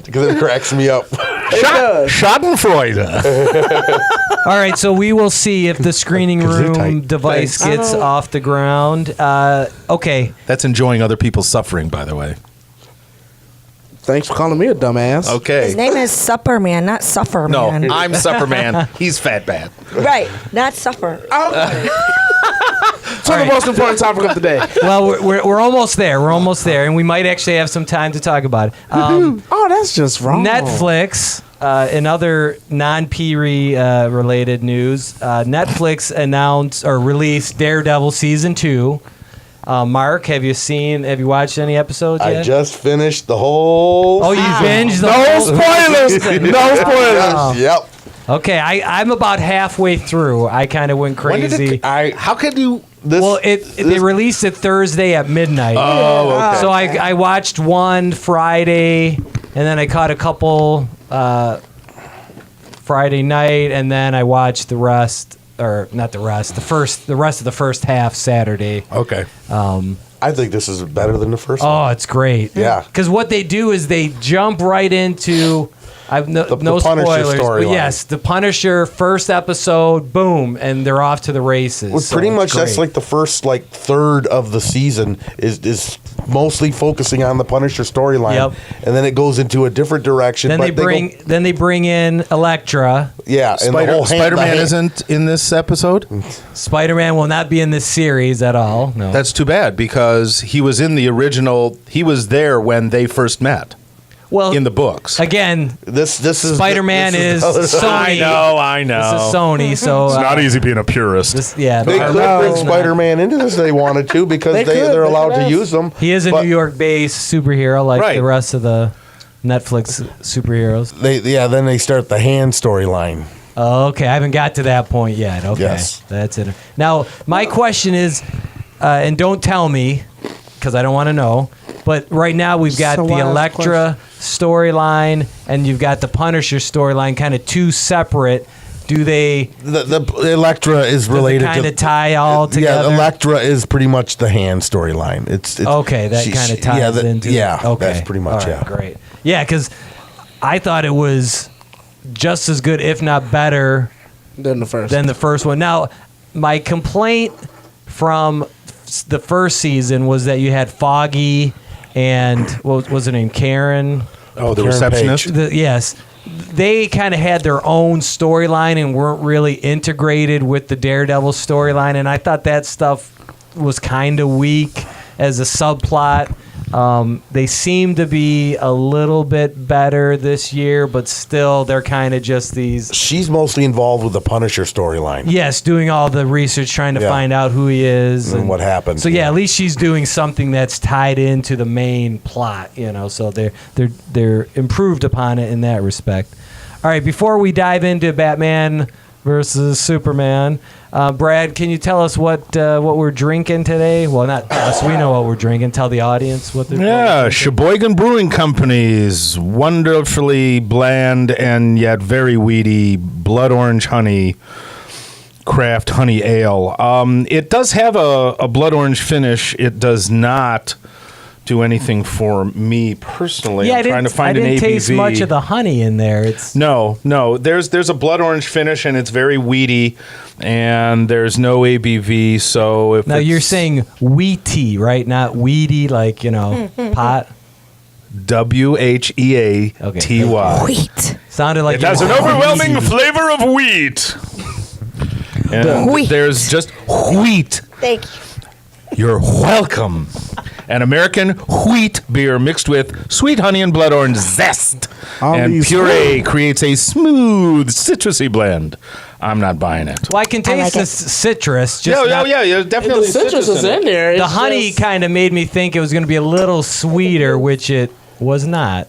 Because it cracks me up. Schadenfreude. All right, so we will see if the screening they're room tight. device Thanks. gets off the ground. Okay. That's enjoying other people's suffering, by the way. Thanks for calling me a dumbass. His Okay. name is Supper Man, not Suffer No, Man. I'm Superman. He's Fat Bad. Right, not Suffer. To the most important topic of the day. Well, we're almost there. We're almost there, and we might actually have some time to talk about it. Oh, that's just wrong. Netflix, in other non-Piri related news, Netflix announced or released Daredevil season 2. Mark, have you watched any episodes yet? I just finished the whole. Oh, you binged the No whole spoilers. season. No spoilers. Oh. Yep. Okay, I'm about halfway through. I kind of went When did crazy. how could you? Well, they released it Thursday at midnight. Oh, okay. So I watched one Friday, and then I caught a couple Friday night, and then I watched the rest, or not the rest, the rest of the first half Saturday. Okay. I think this is better than the first one. Oh, it's great. Yeah. Because what they do is they jump right into. No The spoilers, Punisher but storyline. yes, the Punisher first episode, boom, and they're off to the races. Well, So pretty it's much that's great. like the first third of the season is mostly focusing on the Punisher storyline, Yep. and then it goes into a different direction. Then but they bring in Elektra. and the whole Spider-Man isn't in this episode. Spider-Man will not be in this series at all. No. That's too bad because he was in the original. He was there when they first met well in the books. again. This is Spider-Man this is the other side. Sony. I know. This is Sony, so It's not easy being a purist. yeah. They the- could bring Spider-Man into this if they wanted to because They could. they're They allowed could to ask. use them. He is a But New York-based superhero like Right. the rest of the Netflix superheroes. Then they start the hand storyline. Oh, okay, I haven't got to that point yet. Okay, Yes. that's it. Now, my question is, and don't tell me because I don't want to know. But right now we've got So the why ask Elektra storyline and you've got the Punisher storyline, kind of two separate. Do they The Elektra is related kind to of tie all together? Yeah, Elektra is pretty much the hand storyline. It's Okay, that kind of ties into okay. That's pretty much All right, yeah. Great. Yeah, because I thought it was just as good, if not better, Than the first one. Now, my complaint from the first season was that you had Foggy and what was her name, Karen? Oh, the Karen receptionist. Yes. They kind of had their own storyline and weren't really integrated with the Daredevil storyline, and I thought that stuff was kind of weak as a subplot. They seem to be a little bit better this year, but still they're kind of just these... She's mostly involved with the Punisher storyline. Yes, doing all the research, trying to find out who he is. And what happened. So yeah, at least she's doing something that's tied into the main plot, so they're improved upon it in that respect. All right, before we dive into Batman versus Superman, Brad, can you tell us what we're drinking today? Well, not us. We know what we're drinking. Tell the audience what they're Yeah, drinking. Sheboygan Brewing Company's wonderfully bland and yet very weedy blood orange honey craft honey ale. It does have a blood orange finish. It does not do anything for me personally. Yeah, I'm trying to find I an didn't ABV. taste much of the honey in there. It's No. There's a blood orange finish and it's very weedy, and there's no ABV. So if now it's you're saying wheaty, right? Not weedy, like pot. WHEATY. Wheat. Sounded like It has an overwhelming flavor of wheat. And Wheat. there's just wheat. Thank you. You're welcome. An American wheat beer mixed with sweet honey and blood orange zest. All and these puree creates a smooth, citrusy blend. I'm not buying it. Well, I can taste like the citrus. Just Yeah, not- definitely. The citrus is in there. The It's honey just- kind of made me think it was going to be a little sweeter, which it was not.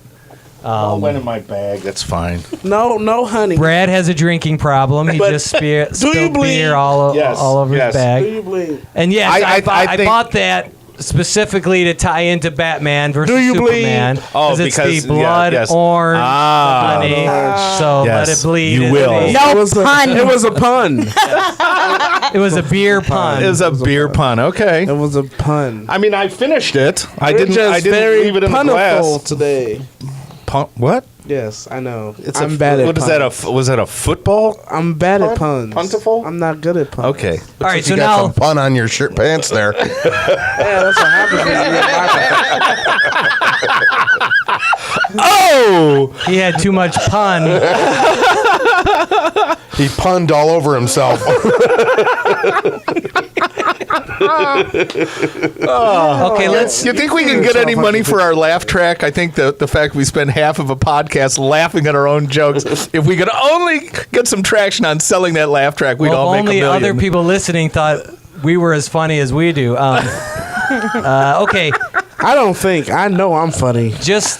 All went in my bag. That's fine. No honey. Brad has a drinking problem. He But just do you spilled bleed? beer all Yes, over yes. his Do bag. you bleed? And yes, I I think- bought that specifically to tie into Batman versus Do you bleed? Superman. Oh, it's because- the blood yes. orange Ah. honey. Orange. So Yes, let it bleed. you into will. me. No It was pun. It was a pun. It was a beer pun. It was a beer pun. Okay. It was a pun. I mean, I finished it. I You're didn't. just I didn't very leave it in the puniful glass. today. What? Yes, I know. It's I'm a, bad at what is puns. that? Was that a football? I'm bad at Pun? puns. Puntiful? I'm not good at puns. Okay. All right, You so got now some pun on your shirt pants there. Yeah, that's what happens when you Oh, he had too much pun. He punned all over himself. Okay, let's. you think we can get any money for our laugh track? I think the fact we spend half of a podcast laughing at our own jokes. If we could only get some traction on selling that laugh track, we'd Well, all if make only $1 million. other people listening thought we were as funny as we do. Okay, I don't think. I know I'm funny. let's You just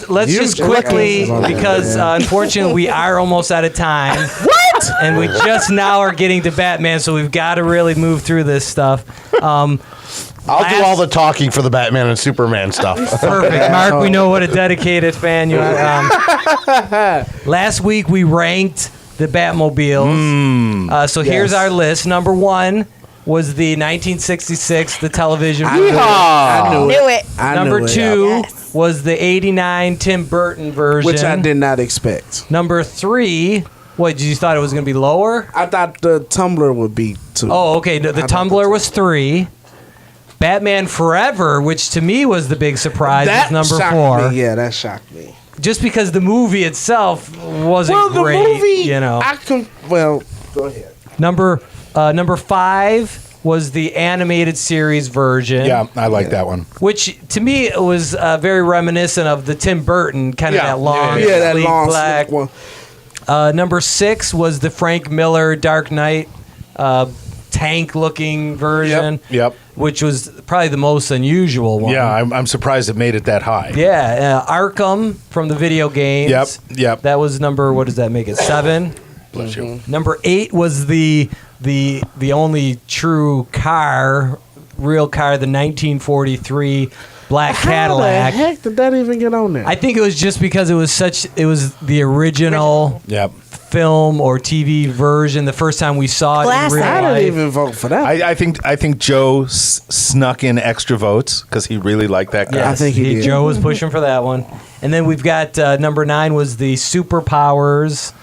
just quickly, quickly- because unfortunately we are almost out of time. What? And we just now are getting to Batman, so we've got to really move through this stuff. I'll do all the talking for the Batman and Superman stuff. Perfect, Mark. We know what a dedicated fan you are. Last week we ranked the Batmobiles. So here's our list. Number 1 was the 1966, the television. I knew it. I knew it. Knew it. I Number knew it. 2 Yes. was the 89 Tim Burton version. Which I did not expect. Number 3, what, you thought it was going to be lower? I thought the Tumblr would be 2. Oh, okay. The thought Tumblr was 3. Batman Forever, which to me was the big surprise, that was number shocked 4. Me. Yeah, that shocked me. Just because the movie itself wasn't Well, the great, movie, Well, go ahead. number 5 was the animated series version. Yeah, I like that one. Which to me it was very reminiscent of the Tim Burton kind of Yeah, that long, Yeah, that sleek long black. slick one. Number 6 was the Frank Miller Dark Knight tank-looking version. Yep. Which was probably the most unusual one. Yeah, I'm surprised it made it that high. Yeah, Arkham from the video games. Yep. That was number. What does that make it? 7. Bless you. Number 8 was the only true car, real car, the 1943 black How Cadillac. the heck did that even get on there? I think it was just because it was the original Yep. film or TV version. The first time we saw it in Classic. real I life. didn't even vote for that. I think Joe snuck in extra votes because he really liked that guy. Yes, I think he did. Joe was pushing for that one. And then we've got number 9 was the Superpowers.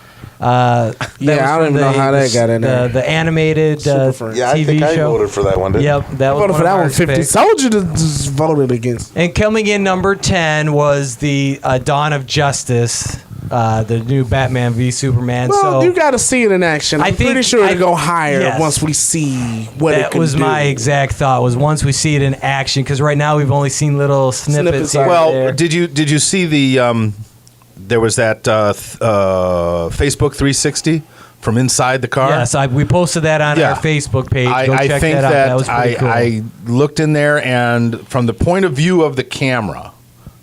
Yeah, was I don't from even know how that got in there. The animated Super Friends. Yeah, I TV think I show. voted for that one. Didn't Yep, that I was voted for that one. Mark's 50 picks. Soldier just voted against. And coming in number 10 was the Dawn of Justice, the new Batman v Superman. Well, so you got to see it in action. I'm pretty sure it'll go higher yes. once we see what it that can was do. my exact thought. Was once we see it in action, because right now we've only seen little snippets. Snippets Here of- and Well, there. did you see the there was that Facebook 360 from inside the car? Yes, we posted that on Yeah. our Facebook page. Go I check think that out. That was pretty cool. I looked in there, and from the point of view of the camera,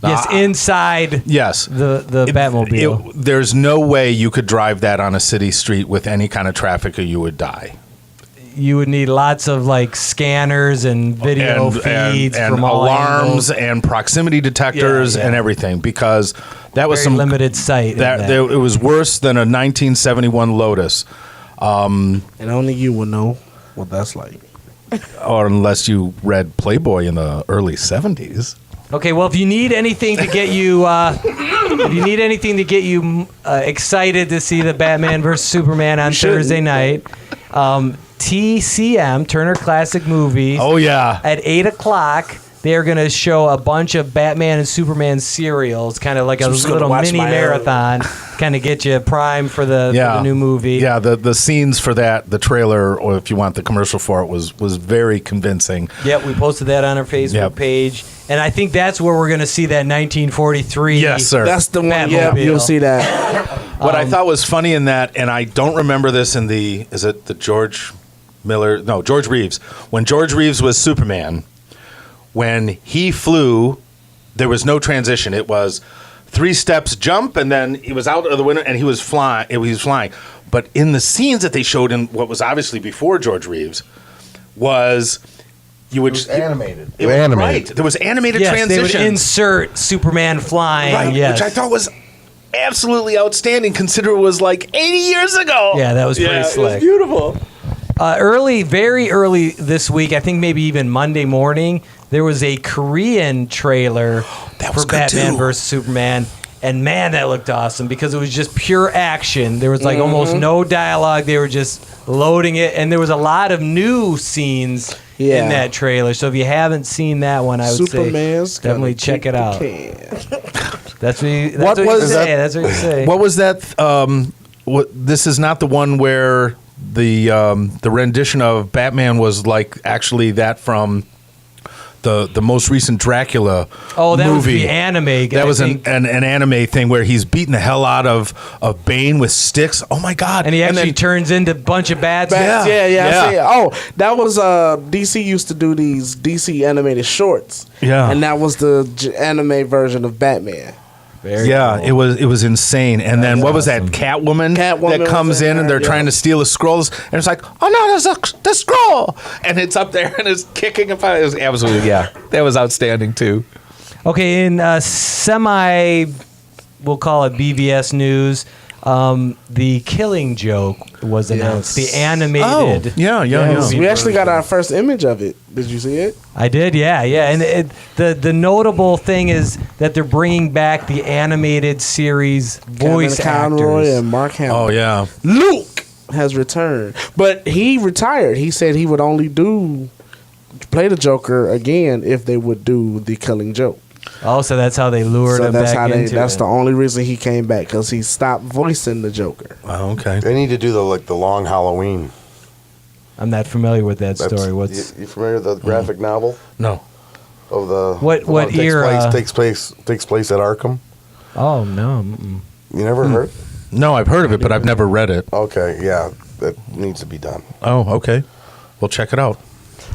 yes, inside yes, the Batmobile. there's no way you could drive that on a city street with any kind of traffic, or you would die. You would need lots of like scanners and video feeds and from all alarms angles. and proximity detectors Yeah, yeah. and everything, because that was Very some limited sight. in that that. there, it was worse than a 1971 Lotus, And only you will know what that's like. or unless you read Playboy in the early 70s. Okay, well, if you need anything to get you, excited to see the Batman vs Superman on shouldn't. Thursday night, TCM Turner Classic Movies. Oh yeah, At 8:00, they're going to show a bunch of Batman and Superman serials, kind of like a I'm just gonna little watch mini my own. marathon, kind of get you primed for the new movie. Yeah, the scenes for that, the trailer, or if you want the commercial for it, was very convincing. Yep, we posted that on our Facebook Yep. page. And I think that's where we're going to see that 1943. Yes, sir. That's the one. Batmobile. Yeah, you'll see that. What I thought was funny in that, and I don't remember this in is it the George Reeves. When George Reeves was Superman, when he flew, there was no transition. It was 3 steps jump, and then he was out of the window, and he was flying. But in the scenes that they showed in what was obviously before George Reeves, was you would animated. It was Animated. right. There was animated Yes, transitions. they would insert Superman flying. Right, yes. which I thought was absolutely outstanding, considering it was like 80 years ago. Yeah, that was pretty It slick. was beautiful. Very early this week, I think maybe even Monday morning, there was a Korean trailer That was for good, Batman too. vs Superman. And man, that looked awesome because it was just pure action. There was like almost no dialogue. They were just loading it, and there was a lot of new scenes Yeah. in that trailer. So if you haven't seen that one, I would Superman's say definitely gonna check kick it the out. can. That's what you, What that's what was you that- say. That's what you say. What was that? This is not the one where the rendition of Batman was like actually that from the most recent Dracula Oh, that was movie. the anime. That I was an think. anime thing where he's beating the hell out of Bane with sticks. Oh my god! And he actually then- turns into a bunch of bats. Yeah. Yeah. I Yeah. see it. Oh, that was DC used to do these DC animated shorts. Yeah. and that was the anime version of Batman. Very Yeah, cool. it was insane. And then what was that Catwoman Catwoman that comes was in in and there, they're yeah. trying to steal the scrolls, and it's like, oh no, there's the scroll, and it's up there and it's kicking and fighting. It was absolutely that was outstanding too. Okay, in semi, we'll call it BVS news, the Killing Joke was announced. Yes. The animated. yeah. movie We actually got version. our first image of it. Did you see it? I did, yeah. And the notable thing is that they're bringing back the animated series voice Kevin Conroy actors. and Mark Hamill. Oh yeah. Luke has returned, but he retired. He said he would only play the Joker again if they would do the Killing Joke. Oh, so that's how they lured So him that's back how into that's it. the only reason he came back, because he stopped voicing the Joker. Oh, okay. They need to do the long Halloween. I'm not familiar with that That's- story. What's you familiar with the graphic novel No. of the What- the one what that era? takes place at Arkham? Oh, no. Mm-mm. You never heard? No, I've heard of it, but I've never read it. Okay, yeah, that needs to be done. Oh, okay. We'll check it out.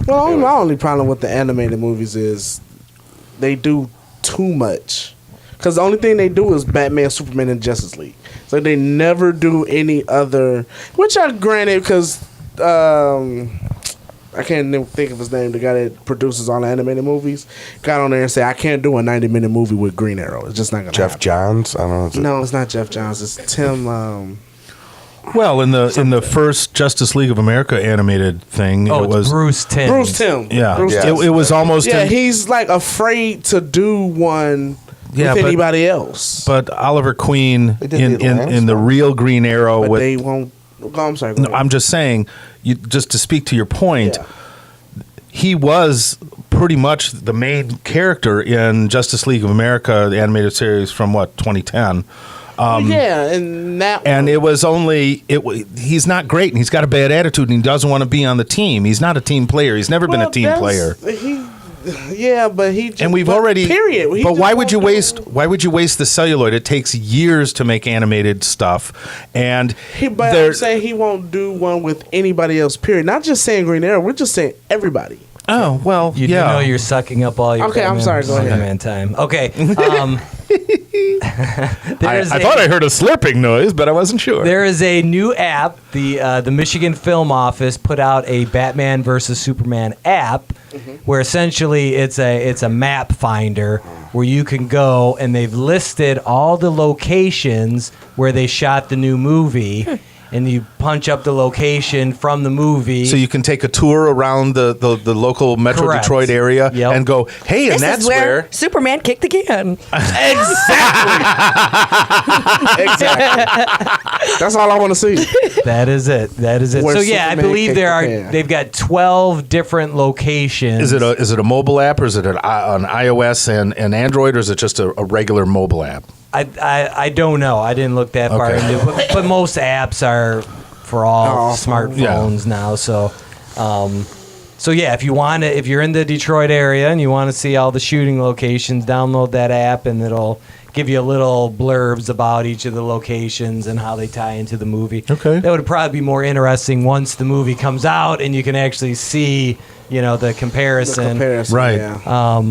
Well, my only problem with the animated movies is they do too much. Because the only thing they do is Batman, Superman, and Justice League. So they never do any other, which I granted because I can't even think of his name. The guy that produces all the animated movies got on there and said, "I can't do a 90-minute movie with Green Arrow. It's just not gonna." Jeff happen. Johns. I don't know. Is it- No, it's not Jeff Johns. It's Tim. Well, in the first Justice League of America animated thing, Oh, it was Bruce Timm. Bruce Timm. Yeah, Bruce Yeah. Timm. it was almost. Yeah, in- he's like afraid to do one Yeah, with but- anybody else. but Oliver Queen They did in the Atlantis Oh, the one. real Green Arrow But with. they won't. Oh, I'm sorry. Go No, ahead. I'm just saying, just to speak to your point, Yeah. he was pretty much the main character in Justice League of America, the animated series from 2010. Yeah, and that. And one, it was only he's not great, and he's got a bad attitude, and he doesn't want to be on the team. He's not a team player. He's never been a well, team player. Yeah, but he. Just, And we've but already. Period. He But just why would you won't do waste? Why would you waste the celluloid? It takes years to make animated stuff, and But I'm there- saying he won't do one with anybody else. Period. Not just saying Green Arrow. We're just saying everybody. oh well, You yeah. do know you're sucking up all your Okay, I'm Batman sorry, go ahead. Superman time. Okay. I there's thought I heard a slurping noise, but I wasn't sure. There is a new app. The Michigan Film Office put out a Batman versus Superman app, where essentially it's a map finder where you can go, and they've listed all the locations where they shot the new movie. And you punch up the location from the movie. So you can take a tour around the local Metro Correct. Detroit area Yep. and go, hey, and This that's is where where. Superman kicked the can. Exactly. That's all I want to see. That is it. That is it. Where So yeah, I Superman believe kicked there the are. can. They've got 12 different locations. Is it a mobile app, or is it an iOS and Android, or is it just a regular mobile app? I don't know. I didn't look that far Okay. into it. But most apps are for all Oh, smartphones now. So yeah, if you're in the Detroit area and you want to see all the shooting locations, download that app and it'll give you a little blurbs about each of the locations and how they tie into the movie. Okay. That would probably be more interesting once the movie comes out and you can actually see, the comparison. The comparison, Right. Yeah.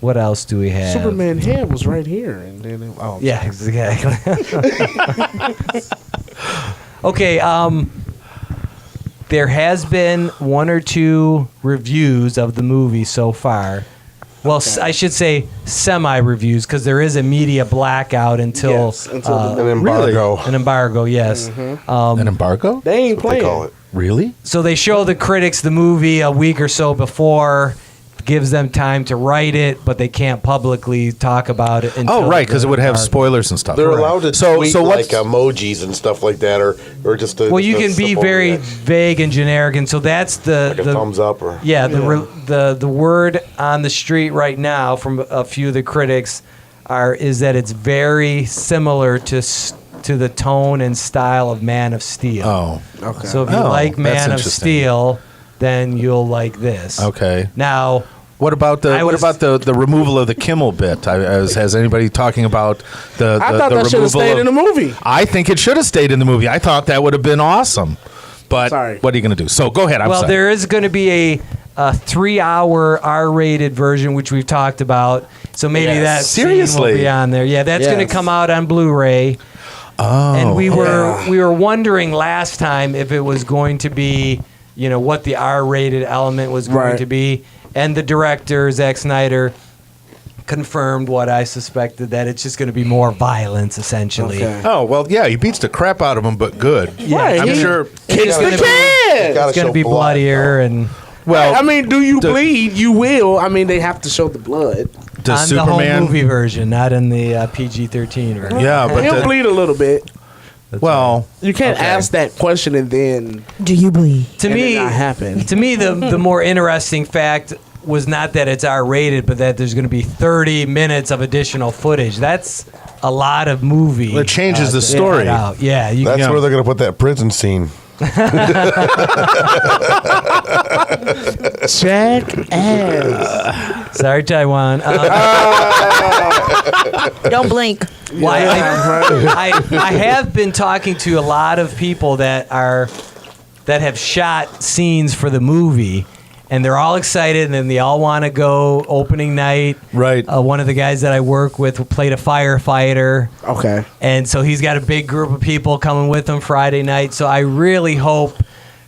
What else do we have? Superman head was right here, and then Yeah, exactly. Okay, there has been one or two reviews of the movie so far. Well, I should say semi-reviews because there is a media blackout until Yes, until An embargo. an embargo. Yes. An embargo? they ain't They playing. call it. Really? So they show the critics the movie a week or so before, gives them time to write it, but they can't publicly talk about it until Oh, right, because it would have embargo. spoilers and stuff. They're Correct. allowed to so tweet what's like emojis and stuff like that, or just a, Well, you just a can be simple very reaction, vague and generic, and so that's like a thumbs up or Yeah, the word on the street right now from a few of the critics is that it's very similar to the tone and style of Man of Steel. Oh, Okay. So if you Oh, like that's Man of interesting. Steel, then you'll like this. okay. Now, What about I was- the removal of the Kimmel bit? Has anybody talking about the I thought the that should have removal stayed of- in the movie. I think it should have stayed in the movie. I thought that would have been awesome. But Sorry. what are you going to do? So go ahead. I'm well, sorry. there is going to be a 3-hour R-rated version, which we've talked about. So maybe Yes. that scene Seriously? will be on there. Yeah, that's going to Yes. come out on Blu-ray. Oh, And we yeah. were wondering last time if it was going to be, what the R-rated element was going Right. to be. And the director, Zack Snyder, confirmed what I suspected, that it's just going to be more violence, essentially. Okay. Oh well, yeah. He beats the crap out of him, but good. Right, I'm he- sure. Kicks gonna the be- kid. Gotta It's going to show be blood, bloodier though. and Well, I mean, do you the- bleed? You will. I mean, they have to show the blood. does on the Superman? home movie version, not in the PG-13 version. Yeah, but He'll the- bleed a little bit. well, You can't Okay. ask that question and then Do you bleed? To and me, it not happen. to me, the more interesting fact was not that it's R-rated, but that there's going to be 30 minutes of additional footage. That's a lot of movie. Well, it changes the to story. cut out. Yeah, you That's Yeah. where they're going to put that prison scene. Jackass. sorry, Taiwan. Don't blink. Well, I have been talking to a lot of people that have shot scenes for the movie, and they're all excited, and then they all want to go opening night. Right. One of the guys that I work with played a firefighter, Okay. and so he's got a big group of people coming with him Friday night. So I really hope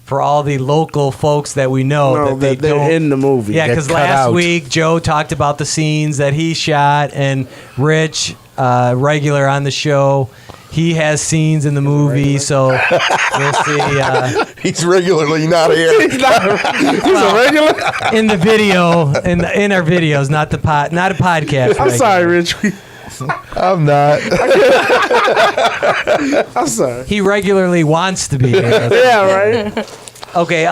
for all the local folks that we know No, that they they're don't. in the movie. Yeah, Get because cut last out. week Joe talked about the scenes that he shot, and Rich, regular on the show, he has scenes in the movie. So we'll see He's regularly not here. He's a regular. in the video, in our videos, not a podcast. I'm regular. sorry, Rich. I'm not. I'm sorry. He regularly wants to be here. Yeah, right. Okay.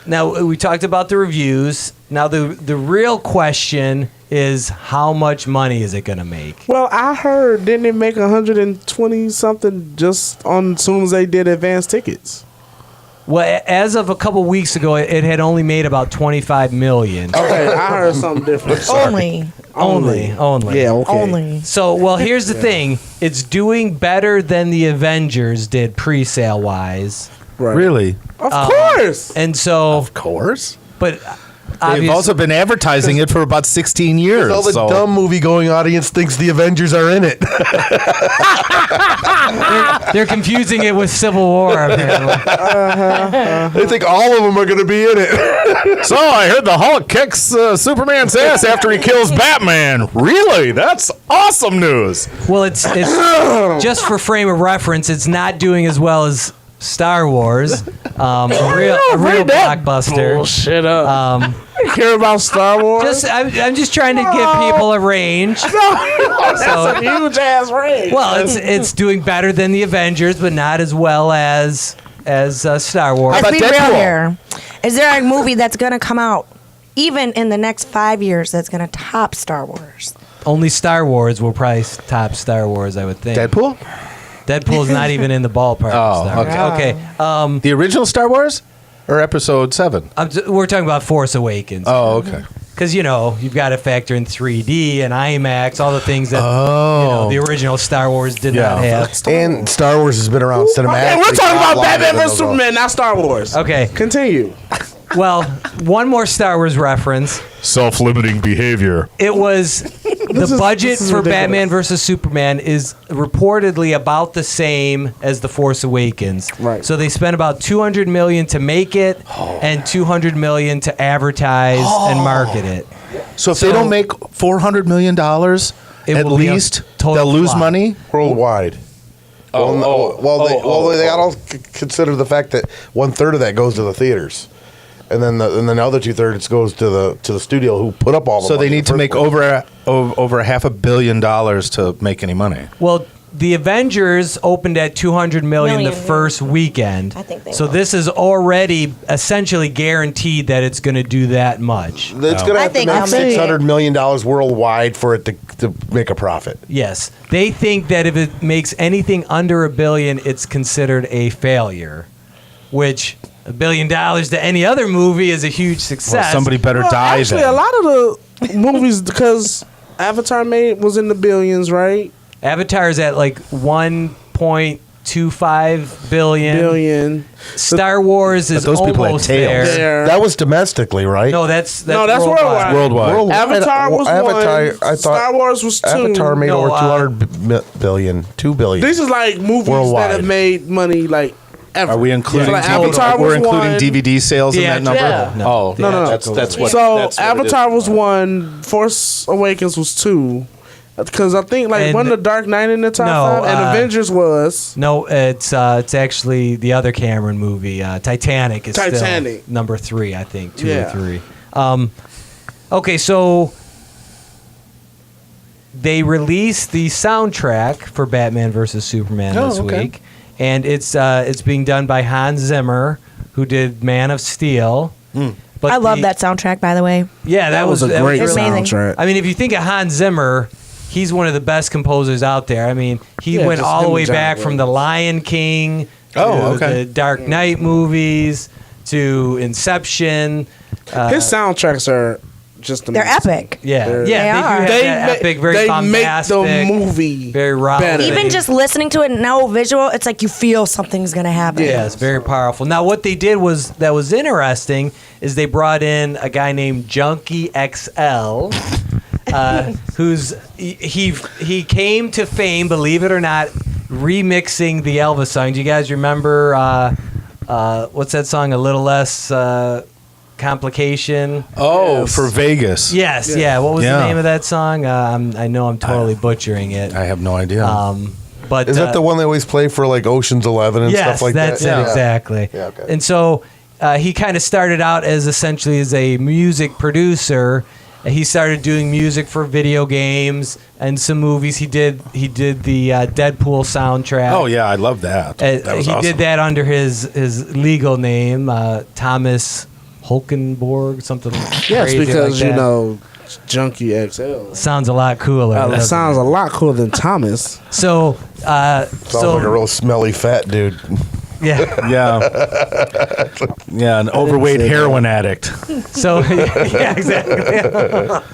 Now we talked about the reviews. Now the real question is, how much money is it going to make? Well, I heard didn't it make 120 something just on as soon as they did advance tickets? Well, as of a couple weeks ago, it had only made about 25 million. Okay, I heard something different. Only. Only. Yeah, okay. Only. So, well, here's the thing. It's doing better than the Avengers did pre-sale wise. Right. Really? Of course. And so, Of course. but They've obviously, also been advertising it for about 16 years. All the so- dumb movie-going audience thinks the Avengers are in it. they're confusing it with Civil War, apparently. They think all of them are going to be in it. So I heard the Hulk kicks Superman's ass after he kills Batman. Really? That's awesome news. Well, it's just for frame of reference, it's not doing as well as Star Wars, a real Bring that blockbuster. Bullshit up. You care about Star Wars? I'm just trying to give people a range. That's a huge ass range. Well, it's doing better than the Avengers, but not as well as Star Wars. Let's about be real Deadpool? here. Is there a movie that's going to come out even in the next 5 years that's going to top Star Wars? Only Star Wars will probably top Star Wars, I would think. Deadpool? Deadpool's not even in the ballpark. of Oh, Star Wars. Okay. The original Star Wars? Or episode 7? We're talking about Force Awakens. Oh, okay. Because, you've got to factor in 3D and IMAX, all the things that the original Star Wars did not have. And Star Wars has been around cinematically. Okay, we're talking about longer Batman than vs those all. Superman, not Star Wars. Okay. Continue. Well, one more Star Wars reference. Self-limiting behavior. It was the budget this is for ridiculous. Batman versus Superman is reportedly about the same as The Force Awakens. Right. So they spent about $200 million to make it and $200 million to advertise and market it. So if they don't make $400 million, It at will be a least total they'll lose flop. money? Worldwide. They gotta consider the fact that 1/3 of that goes to the theaters, and then the other 2/3 goes to the studio who put up all the. So money they in need the to make first place. over $500 million to make any money. Well, the Avengers opened at $200 million the Million, first weekend. I think they so will. this is already essentially guaranteed that it's going to do that much. It's going to I have to think make they'll make $600 million worldwide for it to make a profit. Yes. They think that if it makes anything under $1 billion, it's considered a failure, which $1 billion to any other movie is a huge success. Well, somebody better Well, die actually, then. a lot of the movies, because Avatar was in the billions, right? Avatar's at like 1.25 billion. Star Wars is those people had almost tails. there. That was domestically, right? No, that's worldwide. Worldwide. Avatar was Avatar, one. I thought Star Wars was two. Avatar made No, over 200 billion, 2 billion. These are like movies Worldwide. that have made money like ever. Are we including So, like, DVD, Avatar we're was including one. DVD sales in Yeah, that number? yeah. Oh, No, no. That's what. So that's what it Avatar is. was one. Force Awakens was two. Because I think like And- wasn't the Dark Knight in the top No, five, and Avengers was. No, it's actually the other Cameron movie, Titanic is Titanic. still number 3, I think, 2 or Yeah. 3. Okay, so they released the soundtrack for Batman vs Superman Oh, this okay. week, and it's being done by Hans Zimmer, who did Man of Steel. But I love the- that soundtrack, by the way. Yeah, that was a great really- amazing. soundtrack. I mean, if you think of Hans Zimmer, he's one of the best composers out there. I mean, he Yeah, went just all him the way and John back from The Lion King to Oh, okay. the Dark Knight movies to Inception. His soundtracks are just They're amazing. epic. Yeah, They yeah, they do are. have They that ma- epic, very they bombastic, make the movie very raw. better. Even just listening to it, no visual, it's like you feel something's going to happen. Yeah. Yeah, it's very powerful. Now, what they did that was interesting is they brought in a guy named Junkie XL, he came to fame, believe it or not, remixing the Elvis song. Do you guys remember what's that song? A little less complication. Oh, Yes. for Vegas. Yes, yeah. What was Yeah. the name of that song? I know I'm totally butchering it. I have no idea. But Is that the one they always play for like Ocean's 11 and yes, stuff like that's that? it exactly. Yeah, okay. And so he kind of started out as essentially as a music producer. He started doing music for video games and some movies. He did the Deadpool soundtrack. Oh yeah, I love that. That was he awesome. did that under his legal name, Thomas Holkenborg, something. Yes, crazy because like that. Junkie XL. Sounds a lot cooler. That doesn't sounds it? a lot cooler than Thomas. So, Sounds like a real smelly fat dude. yeah. Yeah, yeah, an overweight say that. heroin addict. So yeah, exactly.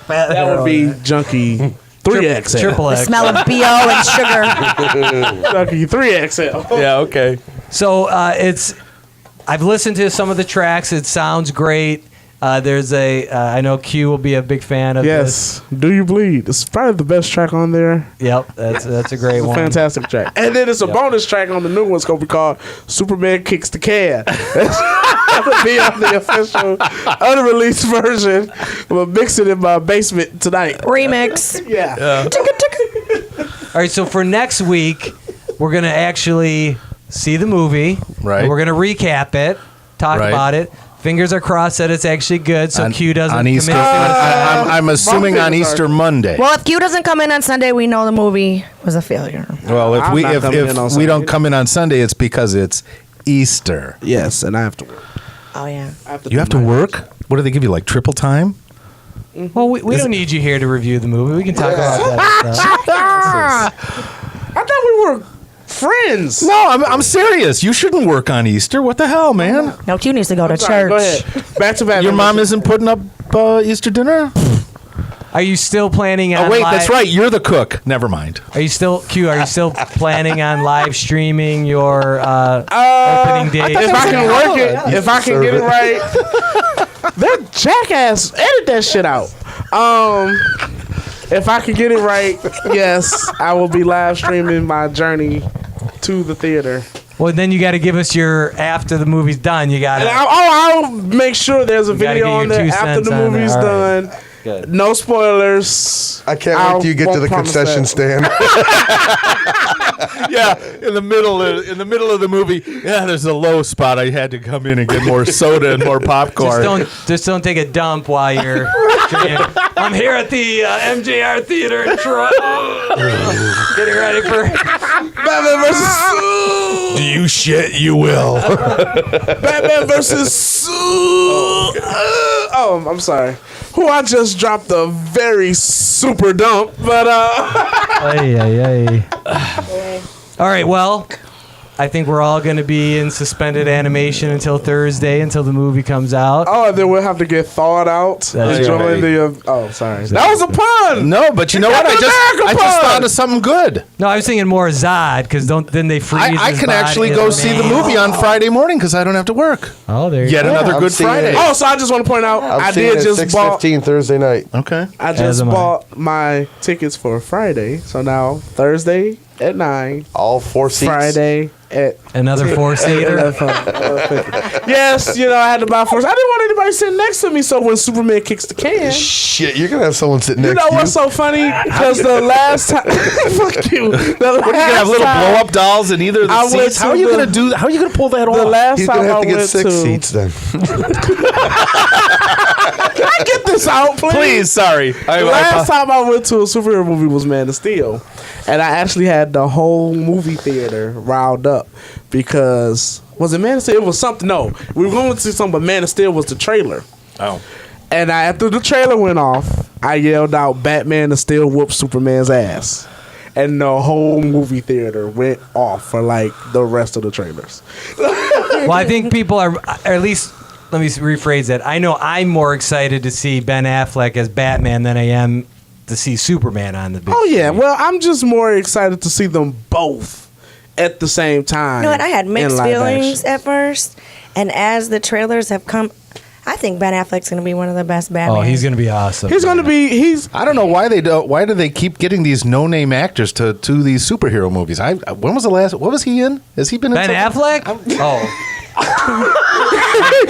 That would be Junkie 3XL. Triple The X. smell of BO and sugar. Junkie 3XL. Yeah, okay. So I've listened to some of the tracks. It sounds great. There's I know Q will be a big fan of this. Yes. Do You Bleed? It's probably the best track on there. Yep, that's a great It's a one. fantastic track. And then it's a bonus track on the new one. It's going to be called Superman Kicks the Can. That would be on the official unreleased version. I'm going to mix it in my basement tonight. Remix. Yeah. All right, so for next week, we're gonna actually see the movie. Right. And we're gonna recap it, talk Right. about it. Fingers are crossed that it's actually good, so On- Q doesn't on commit Easter. suicide. I'm assuming on fingers are- Easter Monday. Well, if Q doesn't come in on Sunday, we know the movie was a failure. Well, if I'm we not if, coming in on if we Sunday. don't come in on Sunday, it's because it's Easter. Yes, and I have to work. Oh yeah. You have to work. What do they give you? Like triple time? Well, we don't need you here to review the movie. We can talk about that stuff. I thought we were friends. No, I'm serious. You shouldn't work on Easter. What the hell, man? No, Q needs to go to Sorry, church. go ahead. Back to back. Your mom isn't putting up Easter dinner? Are you still planning on? Oh wait, that's right. You're the cook. Never mind. Are you still planning on live streaming your opening day? If I can work it, if I can get it right, that jackass edit that shit out. If I can get it right, yes, I will be live streaming my journey to the theater. Well, then you got to give us your after the movie's done. You got And to. I'll make sure there's a You gotta video get your on there 2 after cents the on there. movie's All right. done. Good. No spoilers. I can't wait till you get to the concession stand. Yeah, in the middle of the movie, yeah, there's a low spot. I had to come in and get more soda and more popcorn. Just don't take a dump while you're drinking. I'm here at the MJR Theater in Toronto. Getting ready for Batman versus Do you shit? You will. Batman versus oh, I'm sorry. Who I just dropped a very super dump, but All right, well, I think we're all going to be in suspended animation until Thursday, until the movie comes out. oh, and then we'll have to get thawed out. That's and join right. the sorry, that was a pun. No, but you know what? I just thought of something good. No, I was thinking more Zod, because then they freeze I his can body actually in go the see the maze. movie on Friday morning because I don't have to work. Oh, there you Yet go. another I'm Good seeing Friday. it. Oh, so I just want to point out, I seeing did it just bought. 6:15 Thursday night. Okay. I As just am I. bought my tickets for Friday, so now Thursday at 9, All 4 seats. Friday at Another 4-seater. yes, I had to buy 4. I didn't want anybody sitting next to me, so when Superman kicks the can. Shit, you're gonna have someone sitting You next know to you. what's so funny? Because the last time, fuck you. The What, are you gonna have little blow up dolls in either of the I went seats? How to are you the- gonna do? How are you gonna pull that The off? last He's time gonna have I to get went 6 to seats then. Can I get this out, please? Please, sorry. The last time I went to a superhero movie was Man of Steel, and I actually had the whole movie theater riled up because was it Man of Steel? It was something. No, we were going to see something, but Man of Steel was the trailer. Oh. And after the trailer went off, I yelled out, "Batman to still whoop Superman's ass." And the whole movie theater went off for like the rest of the trailers. Well, I think people are, or at least, let me rephrase that. I know I'm more excited to see Ben Affleck as Batman than I am to see Superman on the big Oh, yeah. screen. Well, I'm just more excited to see them both at the same time. You know what? I had in mixed live feelings action. at first, and as the trailers have come, I think Ben Affleck's going to be one of the best Batman. Oh, he's going to be awesome. He's going to be, I don't know why they do. Why do they keep getting these no-name actors to these superhero movies? When was the last? What was he in? Has he been in Ben something? Affleck? Oh.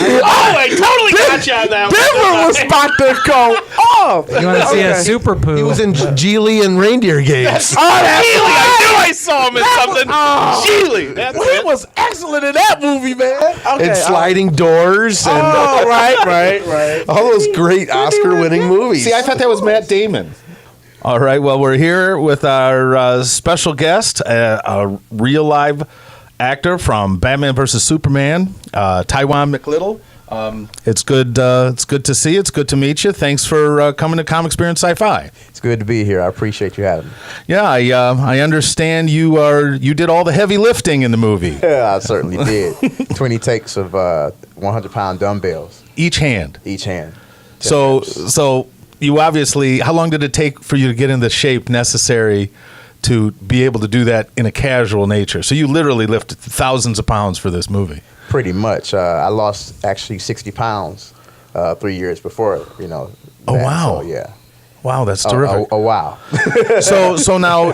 Oh, I totally got you on that Denver was about to go off. You want to see a super poo? He was in Geely and reindeer games. Oh, that's Geely, right. I knew I saw him in something. Geely. That's Well, he was excellent in that movie, man. Okay, And sliding doors and Oh, right. all those great Oscar-winning movies. See, I thought that was Matt Damon. All right, well, we're here with our special guest, a real live actor from Batman vs. Superman, Taiwan McLittle. It's good to see you. It's good to meet you. Thanks for coming to Comic Experience Sci-Fi. It's good to be here. I appreciate you having me. Yeah, I understand you did all the heavy lifting in the movie. Yeah, I certainly did. 20 takes of 100-pound dumbbells, Each hand. each hand. 10 So reps. you obviously, how long did it take for you to get in the shape necessary to be able to do that in a casual nature? So you literally lifted thousands of pounds for this movie. Pretty much. I lost actually 60 pounds 3 years before, Oh, that. wow. So, yeah. Wow, that's terrific. Oh, wow. So now,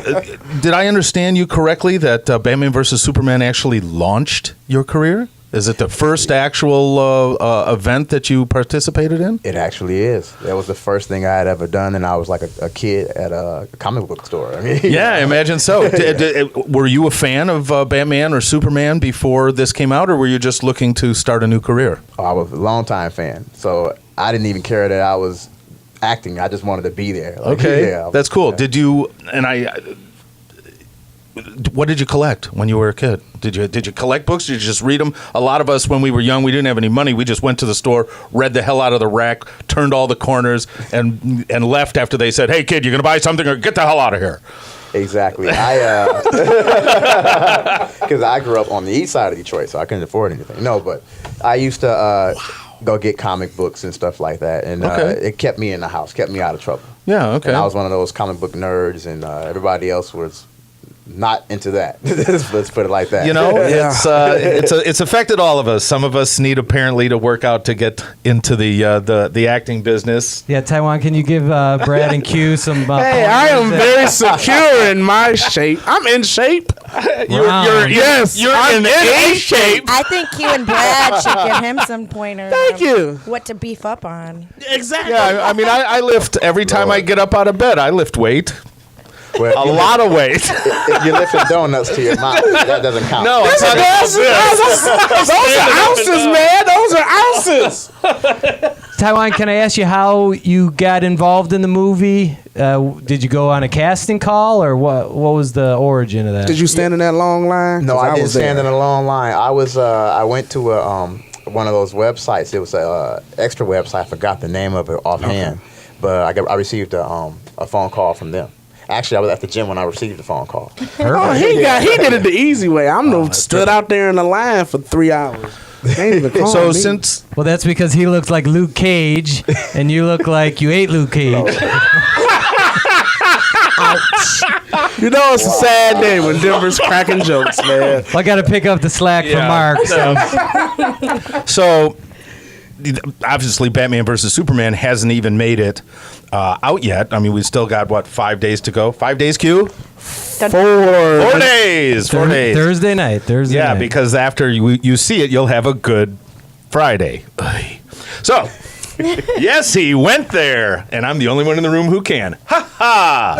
did I understand you correctly that Batman vs. Superman actually launched your career? Is it the first actual event that you participated in? It actually is. That was the first thing I had ever done, and I was like a kid at a comic book store. I mean, Yeah, I imagine so. Were you a fan of Batman or Superman before this came out, or were you just looking to start a new career? I was a longtime fan, so I didn't even care that I was acting. I just wanted to be there. Like, Okay, yeah, that's cool. yeah. Did you what did you collect when you were a kid? Did you collect books? Did you just read them? A lot of us, when we were young, we didn't have any money. We just went to the store, read the hell out of the rack, turned all the corners, and left after they said, "Hey, kid, you're gonna buy something, or get the hell out of here." Exactly. Because I grew up on the east side of Detroit, so I couldn't afford anything. No, but I used to go get comic books and stuff like that, and Okay. it kept me in the house, kept me out of trouble. Yeah, okay. And I was one of those comic book nerds, and everybody else was not into that. Let's put it like that. You know, Yeah. it's affected all of us. Some of us need apparently to work out to get into the acting business. Yeah, Taiwan, can you give Brad and Q some? Hey, I am very secure in my shape. I'm in shape. Yes, you're I'm in A shape. I think Q and Brad should give him some pointers. Thank you. What to beef up on. Exactly. Yeah, I mean, I lift every time I get up out of bed. I lift weight, Well, a lot of weight. if you're lifting donuts to your mouth, that doesn't count. No, it's not Those are ounces, man. Those are ounces. Taiwan, can I ask you how you got involved in the movie? Did you go on a casting call, or what? What was the origin of that? Did you stand in that long line? No, 'Cause I didn't was stand there. in a long line. I was I went to one of those websites. It was a extra website. I forgot the name of it offhand, but I received a phone call from them. Actually, I was at the gym when I received the phone call. Oh, he did it the easy way. Stood out there in the line for 3 hours. They ain't even call So me. since Well, that's because he looks like Luke Cage, and you look like you ate Luke Cage. You know it's a sad day when Denver's cracking jokes, man. I got to pick up the slack from Mark. So obviously, Batman versus Superman hasn't even made it out yet. I mean, we still got 5 days to go. 5 days, Q? 4 days. 4 days. Thursday night. Yeah, because after you see it, you'll have a good Friday. So, yes, he went there, and I'm the only one in the room who can. Ha ha!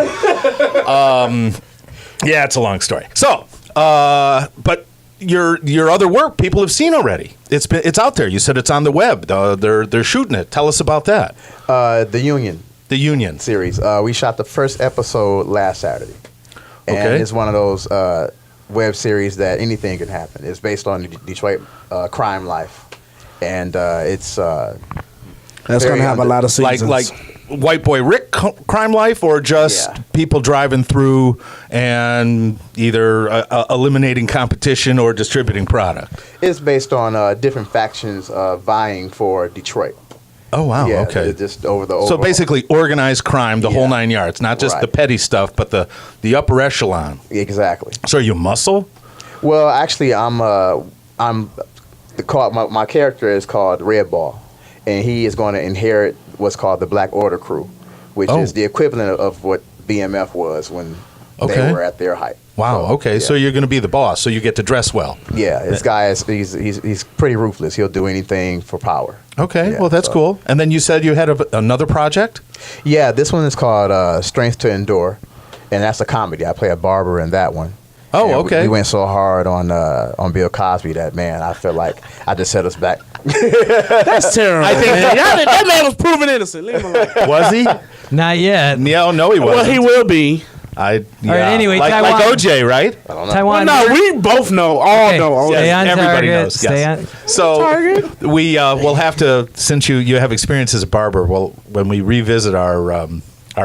Yeah, it's a long story. So, but your other work, people have seen already. It's out there. You said it's on the web. They're shooting it. Tell us about that. The Union The Union. series. We shot the first episode last Saturday, and Okay. it's one of those web series that anything can happen. It's based on the Detroit crime life, and it's That's very going to have a lot of seasons. Like White Boy Rick crime life, or just Yeah. people driving through and either eliminating competition or distributing product. it's based on different factions vying for Detroit. Oh wow! Yeah, okay. just over the So overall. basically, organized crime, the whole Yeah. 9 yards, not just Right. the petty stuff, but the upper echelon. Exactly. So are you muscle? Well, actually, my character is called Red Ball, and he is going to inherit what's called the Black Order crew, which Oh. is the equivalent of what BMF was when Okay. They were at their height. Wow. So, Okay. yeah. So you're going to be the boss. So you get to dress well. Yeah, this guy is he's pretty ruthless. He'll do anything for power. Okay. Yeah, Well, that's so- cool. And then you said you had another project. Yeah, this one is called Strength to Endure, and that's a comedy. I play a barber in that one. Oh, And okay. We went so hard on Bill Cosby that, man, I feel like I just set us back. That's terrible. I think that man was proven innocent. Leave him alone. Was he? Not yet. Yeah. No, he wasn't. Well, he will be. Yeah. right, anyway, like Taiwan- OJ, right? Taiwan. No, we both know. All Okay, know. stay on Everybody target, knows. stay Yes. on- So Target? we will have to, since you have experience as a barber. Well, when we revisit our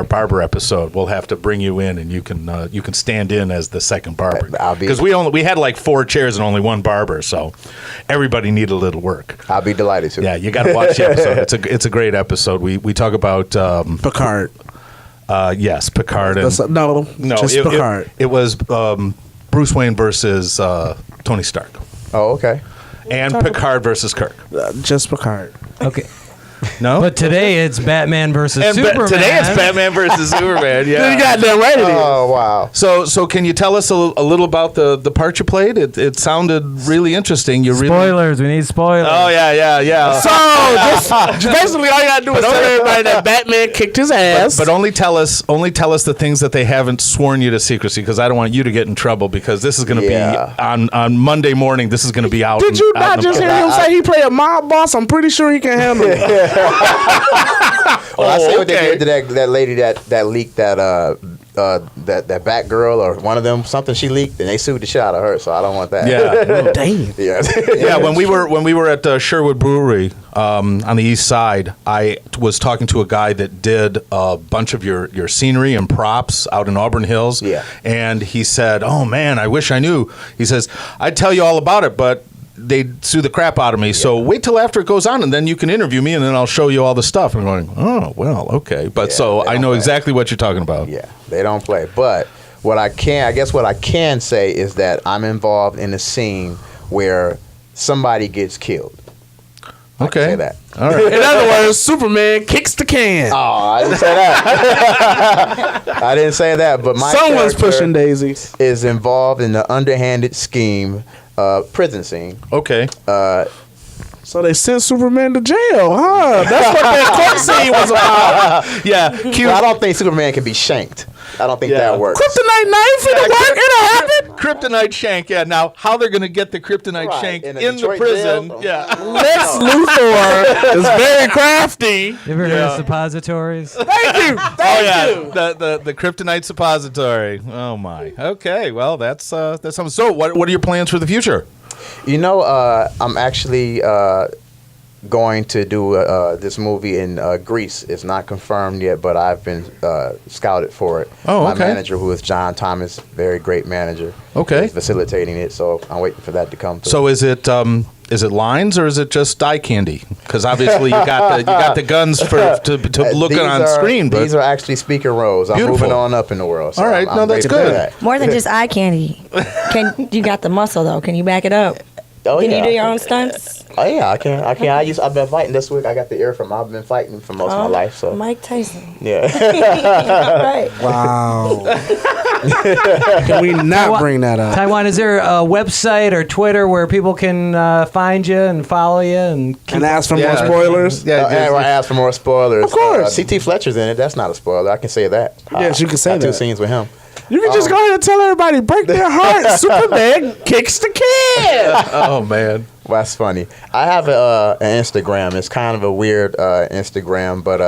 barber episode, we'll have to bring you in, and you can stand in as the second barber. I'll be- Because we had like 4 chairs and only one barber, so everybody needed a little work. I'll be delighted to. Yeah, you got to watch the episode. It's a great episode. We talk about Picard. yes, Picard and No, just it, Picard. It was Bruce Wayne versus Tony Stark, Oh, okay. and Picard versus Kirk. Just Picard. Okay. No, But today it's Batman versus Superman. today it's Batman versus Superman. Yeah, You got that right. It is. Oh, wow. So can you tell us a little about the part you played? It sounded really interesting. You really. Spoilers. We need spoilers. Oh yeah. So just basically, all you gotta do is tell everybody that Batman kicked his ass. But only tell us the things that they haven't sworn you to secrecy, because I don't want you to get in trouble, because this is going to Yeah. be on Monday morning. This is going to be out. Did you out not in the just hear public. him say he play a mob boss? I'm pretty sure he can handle it. Well, I see what they okay. did to that lady that leaked that that Batgirl or one of them, something she leaked, and they sued the shit out of her. So I don't want that. Yeah. Damn. Yeah. Yeah, when we were at Sherwood Brewery on the east side, I was talking to a guy that did a bunch of your scenery and props out in Auburn Hills. Yeah. And he said, "Oh man, I wish I knew." He says, "I'd tell you all about it, but they'd sue the crap out of me. So wait till after it goes on, and then you can interview me, and then I'll show you all the stuff." I'm going, "Oh well, okay." But Yeah, so they I don't know play. exactly what you're talking about. Yeah, they don't play. But what I can say is that I'm involved in a scene where somebody gets killed. I can Okay. say that. All right. In other words, Superman kicks the can. Oh, I didn't say that. I didn't say that. But my Someone's character pushing daisies. is involved in the underhanded scheme, prison scene. Okay. So they sent Superman to jail, huh? That's what that court scene was about. Yeah. Cute. Well, I don't think Superman can be shanked. I don't think that works. Kryptonite knife, it'll work, it'll happen. Kryptonite shank. Yeah. Now, how they're going to get the kryptonite Right, shank in in, a the Detroit prison? jail. Yeah. Lex Luthor is very crafty. You ever heard of suppositories? Thank you. Thank you. The kryptonite suppository. Oh my. Okay. Well, that's something. So, what are your plans for the future? You know, I'm actually going to do this movie in Greece. It's not confirmed yet, but I've been scouted for it. Oh, My okay. manager, who is John Thomas, very great manager, Okay. is facilitating it. So I'm waiting for that to come through. So, is it lines or is it just eye candy? Because obviously you got the guns to look These on are- screen. But these are actually speaking roles. I'm Beautiful. moving on up in the world. So All right. I'm No, that's ready for good. that. More than just eye candy. You got the muscle though. Can you back it up? Oh, Can yeah. you do your own stunts? Oh yeah, I can. I've been fighting this week. I got the ear from. I've been fighting for most of my life. So Mike Tyson. yeah. Right. Wow. Can we not bring that up? Taiwan, is there a website or Twitter where people can find you and follow you and keep And ask for more Yeah. spoilers? Yeah, I asked for more spoilers. Of course. CT Fletcher's in it. That's not a spoiler. I can say that. Yes, you can say Got two that. scenes with him. You can just go ahead and tell everybody, break their heart. Superman kicks the can. oh man. Well, that's funny. I have an Instagram. It's kind of a weird Instagram, but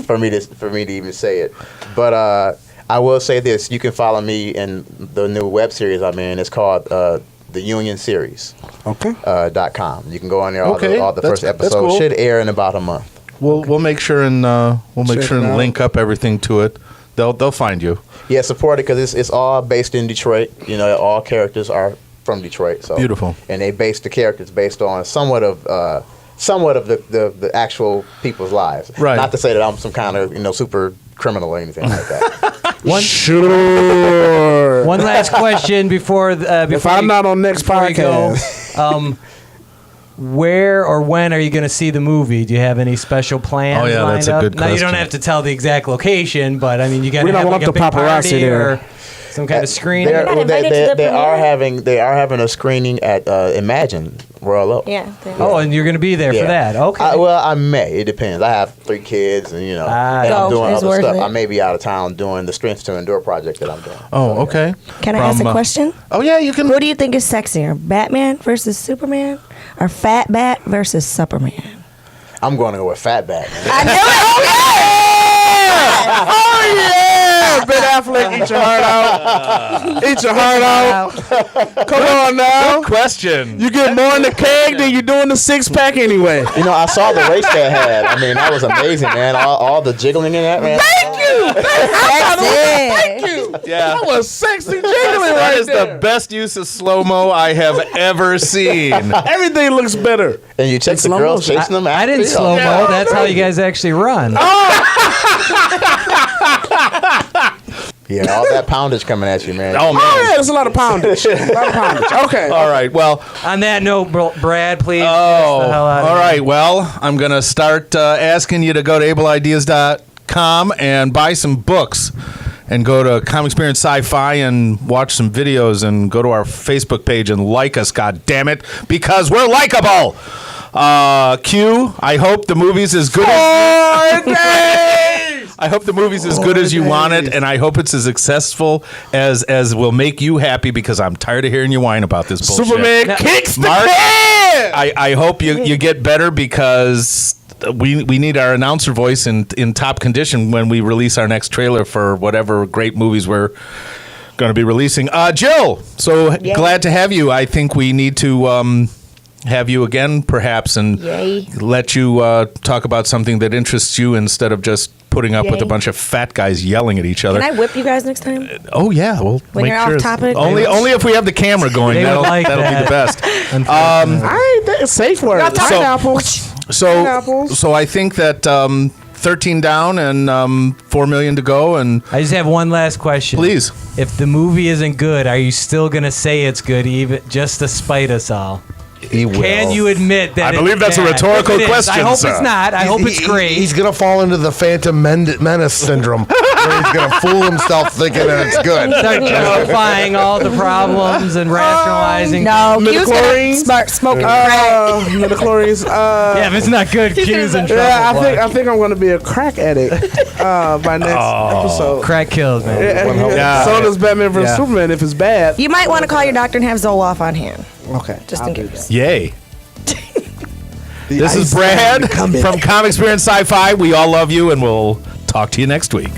for me to even say it. But I will say this: you can follow me in the new web series I'm in. It's called the Union Series. Okay. .com. You can go on there. All Okay, the first that's episode cool. should air in about a month. We'll make sure and Check it out. link up everything to it. They'll find you. Yeah, support it because it's all based in Detroit. You know, all characters are from Detroit. So Beautiful. And they base the characters based on somewhat of the actual people's lives. Right. Not to say that I'm some kind of super criminal or anything like that. Sure. One last question before If I'm not on next before you go. podcast. where or when are you going to see the movie? Do you have any special plans? Oh, yeah, lined that's a up? good Now you don't question. have to tell the exact location, but I mean, you got We to don't have want like a the big paparazzi party there. or some kind of screening. They're- not invited to the they are premiere? having a screening at Imagine Royal Oak. Yeah. Oh, and you're going to be there for that. Okay. I may. It depends. I have 3 kids, and and Go. I'm doing It's other worth stuff. it. I may be out of town doing the Strength to Endure project that I'm doing. Oh, okay. Can I ask From, a question? Oh, yeah, you can. Who do you think is sexier, Batman versus Superman, or Fat Bat versus Superman? I'm going to go with Fatback. I knew it. Oh yeah, Ben Affleck, eat your heart out. Eat your heart out. Come on now. Question. You get more in the keg than you do in the 6-pack anyway. I saw the race they had. I mean, that was amazing, man. All the jiggling in that, man. Thank you. Thank you. Yeah. That was sexy jiggling That right is there. the best use of slow-mo I have ever seen. Everything looks better. And you check the slow girls motion. chasing them. I didn't after. slow mo. That's how you guys actually run. Yeah, all that poundage coming at you, man. Oh, Oh man. yeah, there's a lot of poundage. Okay. All right, well... On that note, Brad, please. Oh, get us the hell out of all here. right. Well, I'm going to start asking you to go to ableideas.com and buy some books and go to Comic Experience Sci-Fi and watch some videos and go to our Facebook page and like us, God damn it, because we're likable. Q, I hope the movie's as good I hope the movie's as good as you want it, and I hope it's as successful as will make you happy, because I'm tired of hearing you whine about this bullshit. Superman Now- kicks the Mark, can. I hope you get better, because we need our announcer voice in top condition when we release our next trailer for whatever great movies we're going to be releasing. Jill, so glad to have you. I think we need to have you again, perhaps, and Yay. let you talk about something that interests you instead of just putting up with a Yay. bunch of fat guys yelling at each other. Can I whip you guys next time? Oh yeah, we'll When make you're off sure. topic? Only if we have the camera going. They would That'll like be that. the best. Unfortunately. That's safe word. Pineapples. Pineapples. So I think that 13 down and 4 million to go, and I just have one last question. please. If the movie isn't good, are you still going to say it's good, even just to spite us all? He will. Can you admit that? I believe it's that's a bad? rhetorical If it is, question, I hope sir. it's not. I hope it's great. He's gonna fall into the Phantom Menace syndrome, where he's gonna fool himself thinking that it's good. Start justifying all the problems and rationalizing. No, Q's gonna Midichlorians? start smoking crack. Midichlorians. Yeah, if it's not good, Q's in trouble. Yeah, boy. I think I'm going to be a crack addict by next episode. Crack kills, man. Yeah. So does Batman vs Yeah. Superman if it's bad. You might want to call your doctor and have Zoloft on hand, Okay. just in case. Yay. This is Brad from Comic Experience Sci-Fi. We all love you, and we'll talk to you next week.